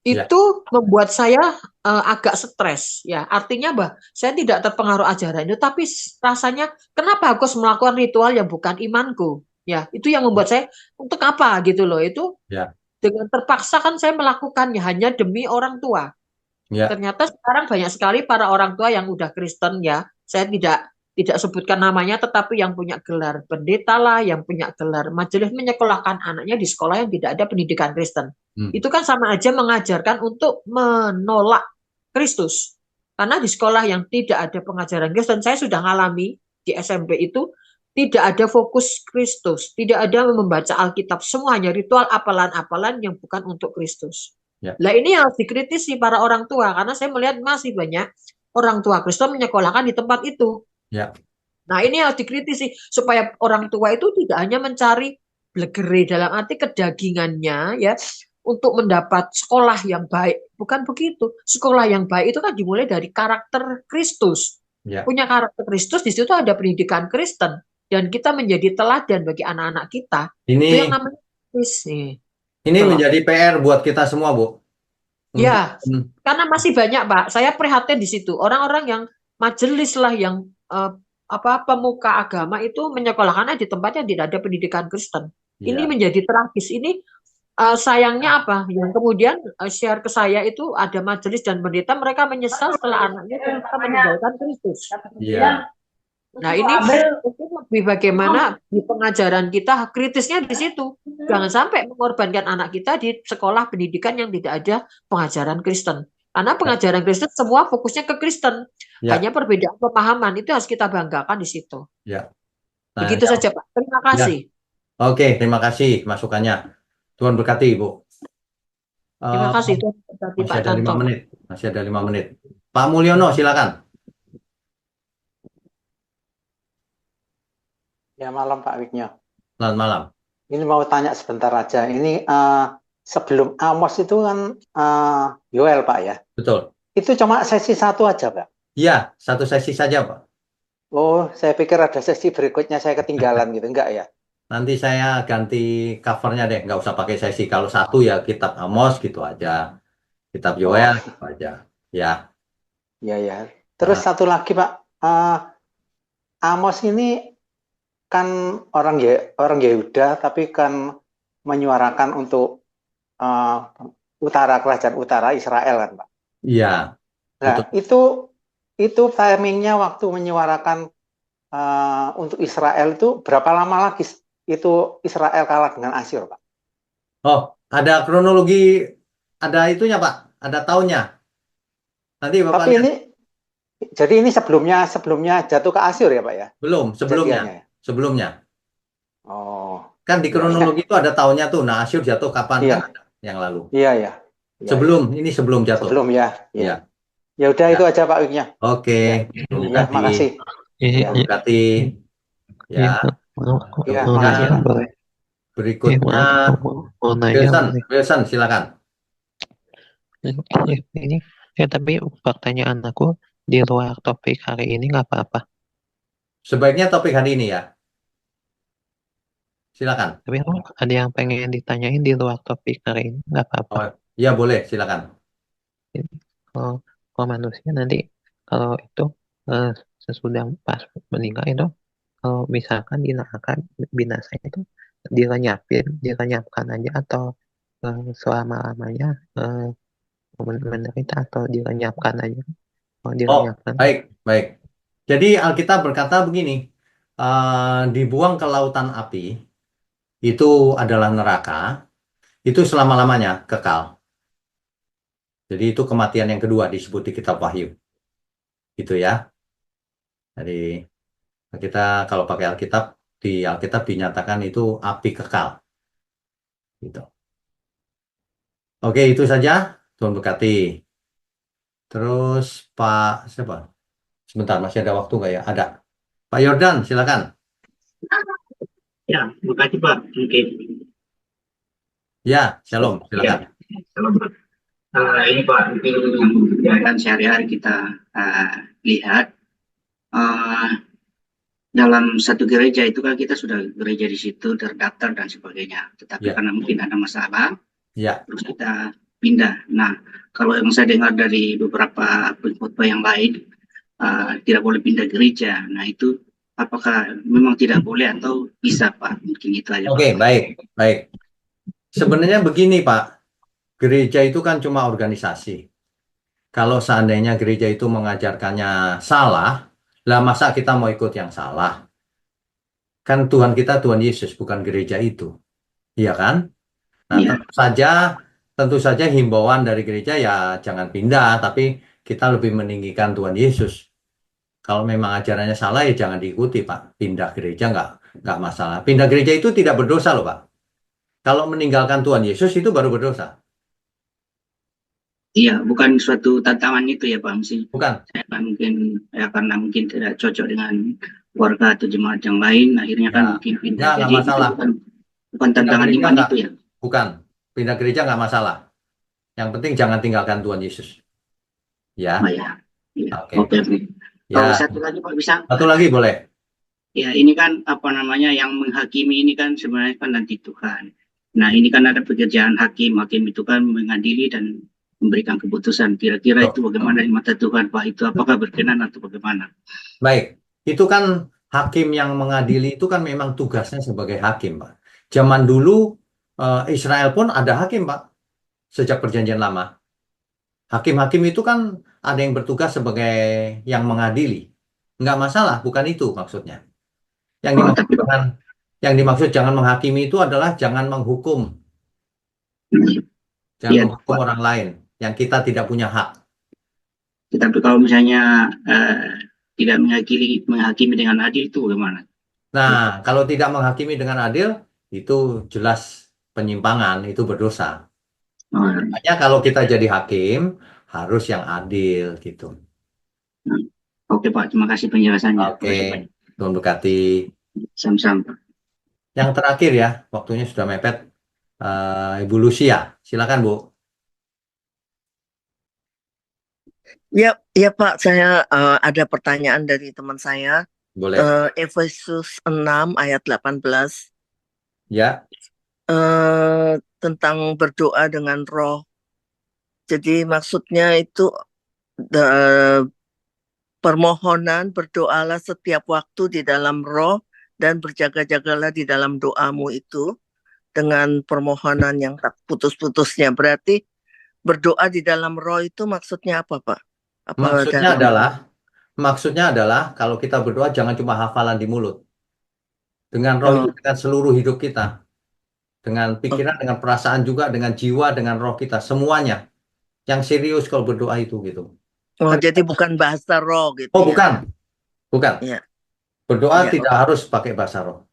iya, Itu membuat saya agak stres ya. Artinya saya tidak terpengaruh ajaran itu, tapi rasanya kenapa aku harus melakukan ritual yang bukan imanku? Ya, itu yang membuat saya untuk apa gitu loh. Itu iya, dengan terpaksa kan saya melakukannya hanya demi orang tua. iya, Ternyata sekarang banyak sekali para orang tua yang udah Kristen ya. Saya tidak sebutkan namanya, tetapi yang punya gelar pendeta lah, yang punya gelar majelis menyekolahkan anaknya di sekolah yang tidak ada pendidikan Kristen. Itu kan sama aja mengajarkan untuk menolak Kristus. Karena di sekolah yang tidak ada pengajaran Kristen, saya sudah ngalami di SMP itu tidak ada fokus Kristus, tidak ada membaca Alkitab, semuanya ritual apalan-apalan yang bukan untuk Kristus. iya, Nah ini harus dikritisi para orang tua, karena saya melihat masih banyak orang tua Kristen menyekolahkan di tempat itu. iya, Nah ini harus dikritisi supaya orang tua itu tidak hanya mencari blegere dalam arti kedagingannya ya untuk mendapat sekolah yang baik, bukan begitu. Sekolah yang baik itu kan dimulai dari karakter Kristus. iya. Punya karakter Kristus, di situ ada pendidikan Kristen dan kita menjadi teladan bagi anak-anak kita. Ini Itu yang namanya Kristus. ini Gitu loh. menjadi PR buat kita semua, Bu. Ya, karena masih banyak, Pak. Saya prihatin di situ. Orang-orang yang majelis lah, yang pemuka agama itu menyekolahkannya di tempat yang tidak ada pendidikan Kristen. Ini Iya, menjadi tragis. Ini sayangnya apa? Yang kemudian share ke saya itu ada majelis dan pendeta, mereka menyesal setelah anaknya ternyata meninggalkan Kristus. iya, Nah ini mungkin lebih bagaimana di pengajaran kita kritisnya di situ. Jangan sampai mengorbankan anak kita di sekolah pendidikan yang tidak ada pengajaran Kristen. Karena pengajaran Kristen semua fokusnya ke Kristen. iya, Hanya perbedaan pemahaman itu harus kita banggakan di situ. iya. Nah, Begitu ya. saja Pak. Terima kasih. Oke, terima kasih masukannya. Tuhan berkati, Bu. Terima kasih Tuhan berkati Masih Pak ada 5 Tanto. menit. Masih ada 5 menit. Pak Mulyono, silakan. Ya malam Pak Wigno. Selamat malam. Ini mau tanya sebentar aja. Ini sebelum Amos itu kan Yoel Pak ya. Betul. Itu cuma sesi 1 aja Pak. Iya, 1 sesi saja, Pak. Oh, saya pikir ada sesi berikutnya saya ketinggalan gitu. Enggak ya? Nanti saya ganti covernya deh. Nggak usah pakai sesi. Kalau 1 ya kitab Amos gitu aja. Kitab Yoel gitu aja. Ya. Iya ya. Terus satu lagi Pak. Amos ini kan orang Yehuda tapi kan menyuarakan untuk kerajaan utara Israel kan Pak. Iya. Nah, betul. itu timingnya waktu menyuarakan untuk Israel itu berapa lama lagi itu Israel kalah dengan Asyur Pak? Oh, Ada kronologi, ada itunya Pak, ada tahunnya. Nanti Bapak Tapi lihat. Jadi ini sebelumnya jatuh ke Asyur ya Pak ya? Belum, Kejadiannya. sebelumnya. Oh. Kan di kronologi itu ada tahunnya tuh. Nah, Asyur jatuh kapan Iya. kan ada yang lalu. Iya, iya. Sebelum, ini sebelum jatuh. Sebelum ya. Iya. Ya udah Ya. itu aja Pak Wiknya. Oke. Ya, makasih. Berarti ya. Ya, makasih Pak. Berikutnya Wilson, silakan. Ini ya, tapi pertanyaan aku di luar topik hari ini nggak apa-apa. Sebaiknya topik hari ini ya. Silakan. Tapi ada yang pengen ditanyain di luar topik hari ini nggak apa-apa. Oh, ya boleh, silakan. Kalau manusia nanti kalau itu sesudah pas meninggal itu, kalau misalkan di neraka binasa itu dilenyapkan aja atau selama-lamanya menderita atau dilenyapkan aja. Oh, baik. Jadi Alkitab berkata begini, dibuang ke lautan api, itu adalah neraka, itu selama-lamanya kekal. Jadi itu kematian yang kedua disebut di kitab Wahyu. Gitu ya. Jadi kita kalau pakai Alkitab, di Alkitab dinyatakan itu api kekal. Gitu. Oke, itu saja. Tuhan berkati. Terus Pak siapa? Sebentar, masih ada waktu nggak ya? Ada. Pak Yordan, silakan. Ya, makasih Pak. Oke. Ya, shalom, silakan. Ya, shalom Pak. Ini Pak, mungkin yang sehari-hari kita lihat dalam satu gereja itu kan kita sudah gereja di situ terdaftar dan sebagainya. Tetapi karena mungkin ada masalah, terus kita pindah. Nah, kalau yang saya dengar dari beberapa pengkhotbah yang lain, tidak boleh pindah gereja. Nah, itu apakah memang tidak boleh atau bisa Pak? Mungkin itu aja. Oke, baik. Sebenarnya begini Pak, gereja itu kan cuma organisasi. Kalau seandainya gereja itu mengajarkannya salah, lah masa kita mau ikut yang salah? Kan Tuhan kita Tuhan Yesus, bukan gereja itu. Iya kan? Nah, tentu saja himbauan dari gereja ya jangan pindah, tapi kita lebih meninggikan Tuhan Yesus. Kalau memang ajarannya salah ya jangan diikuti Pak. Pindah gereja nggak masalah. Pindah gereja itu tidak berdosa loh Pak. Kalau meninggalkan Tuhan Yesus itu baru berdosa. Iya, bukan suatu tantangan itu ya Pak. Bukan. Karena mungkin tidak cocok dengan warga atau jemaat yang lain, akhirnya kan mungkin pindah. Nggak Jadi masalah. bukan tantangan iman itu ya. Bukan. Pindah gereja nggak masalah. Yang penting jangan tinggalkan Tuhan Yesus. Ya. Oh ya. Oke. Ya. Satu lagi Pak bisa. Satu lagi boleh. Ya, ini kan yang menghakimi ini kan sebenarnya kan nanti Tuhan. Nah, ini kan ada pekerjaan hakim. Hakim itu kan mengadili dan memberikan keputusan. Kira-kira itu bagaimana di mata Tuhan, Pak? Itu apakah berkenan atau bagaimana? Baik, itu kan hakim yang mengadili itu kan memang tugasnya sebagai hakim, Pak. Zaman dulu Israel pun ada hakim, Pak. Sejak Perjanjian Lama. Hakim-hakim itu kan ada yang bertugas sebagai yang mengadili. Nggak masalah, bukan itu maksudnya. Yang dimaksud jangan menghakimi itu adalah jangan menghukum. Jangan menghukum orang lain yang kita tidak punya hak. Tetapi kalau misalnya tidak menghakimi dengan adil itu bagaimana? Nah, kalau tidak menghakimi dengan adil, itu jelas penyimpangan, itu berdosa. Makanya kalau kita jadi hakim, harus yang adil gitu. Oke Pak, terima kasih penjelasannya. Oke, Tuhan berkati. Sama-sama. Yang terakhir ya, waktunya sudah mepet. Ibu Lucia, silakan Bu. Ya Pak, saya ada pertanyaan dari teman saya. Boleh. Efesus 6 ayat 18. Ya. Tentang berdoa dengan roh. Jadi maksudnya itu permohonan berdoalah setiap waktu di dalam roh dan berjaga-jagalah di dalam doamu itu dengan permohonan yang tak putus-putusnya. Berarti berdoa di dalam roh itu maksudnya apa Pak? Maksudnya adalah kalau kita berdoa jangan cuma hafalan di mulut. Dengan roh itu dengan seluruh hidup kita. dengan pikiran, dengan perasaan juga, dengan jiwa, dengan roh kita, semuanya. Yang serius kalau berdoa itu gitu. Oh, jadi bukan bahasa roh gitu Oh, ya? bukan. Iya. Berdoa Iya, tidak harus pakai bahasa roh.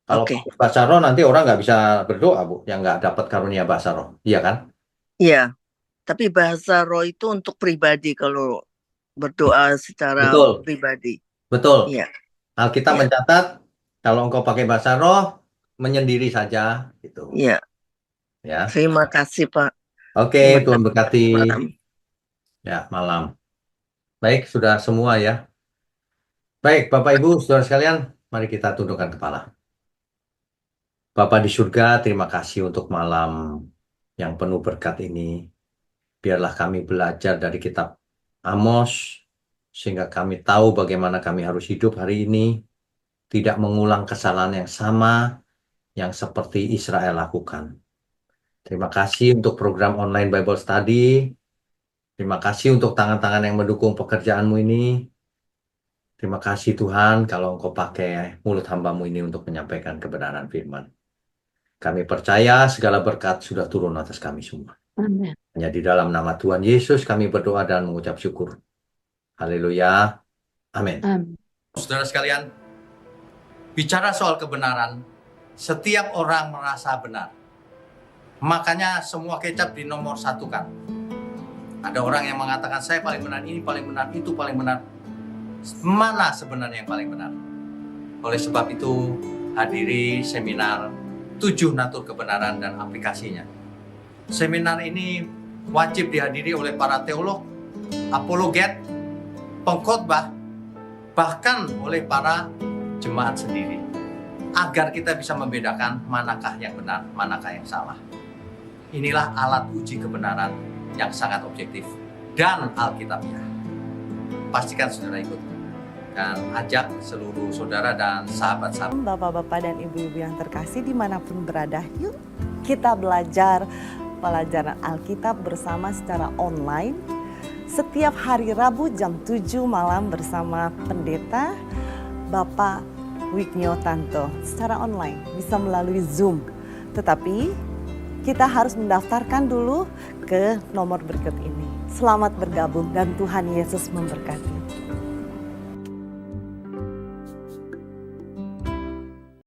Kalau Oke. pakai bahasa roh nanti orang nggak bisa berdoa, Bu, yang nggak dapat karunia bahasa roh. Iya kan? Iya. Tapi bahasa roh itu untuk pribadi kalau berdoa secara Betul. pribadi. Betul. Iya. Alkitab Iya. mencatat kalau engkau pakai bahasa roh menyendiri saja gitu. Iya. Ya. Terima kasih, Pak. Oke, Terima Tuhan kasih. berkati. Malam. Ya, malam. Baik, sudah semua ya. Baik, Bapak Ibu, saudara sekalian, mari kita tundukkan kepala. Bapa di surga, terima kasih untuk malam yang penuh berkat ini. Biarlah kami belajar dari kitab Amos, sehingga kami tahu bagaimana kami harus hidup hari ini, tidak mengulang kesalahan yang sama yang seperti Israel lakukan. Terima kasih untuk program online Bible Study. Terima kasih untuk tangan-tangan yang mendukung pekerjaanmu ini. Terima kasih Tuhan kalau Engkau pakai mulut hamba-Mu ini untuk menyampaikan kebenaran firman. Kami percaya segala berkat sudah turun atas kami semua. Amin. Hanya di dalam nama Tuhan Yesus kami berdoa dan mengucap syukur. Haleluya. Amin. Saudara sekalian, bicara soal kebenaran, setiap orang merasa benar. Makanya semua kecap dinomor satukan. Ada orang yang mengatakan saya paling benar, ini paling benar, itu paling benar. Mana sebenarnya yang paling benar? Oleh sebab itu, hadiri seminar 7 natur kebenaran dan aplikasinya. Seminar ini wajib dihadiri oleh para teolog, apologet, pengkhotbah, bahkan oleh para jemaat sendiri. Agar kita bisa membedakan manakah yang benar, manakah yang salah. Inilah alat uji kebenaran yang sangat objektif dan alkitabiah. Pastikan saudara ikut dan ajak seluruh saudara dan sahabat-sahabat. Bapak-bapak dan ibu-ibu yang terkasih dimanapun berada, yuk kita belajar pelajaran Alkitab bersama secara online setiap hari Rabu jam 7 malam bersama pendeta Bapak Wignio Tanto secara online, bisa melalui Zoom. Tetapi kita harus mendaftarkan dulu ke nomor berikut ini. Selamat bergabung dan Tuhan Yesus memberkati.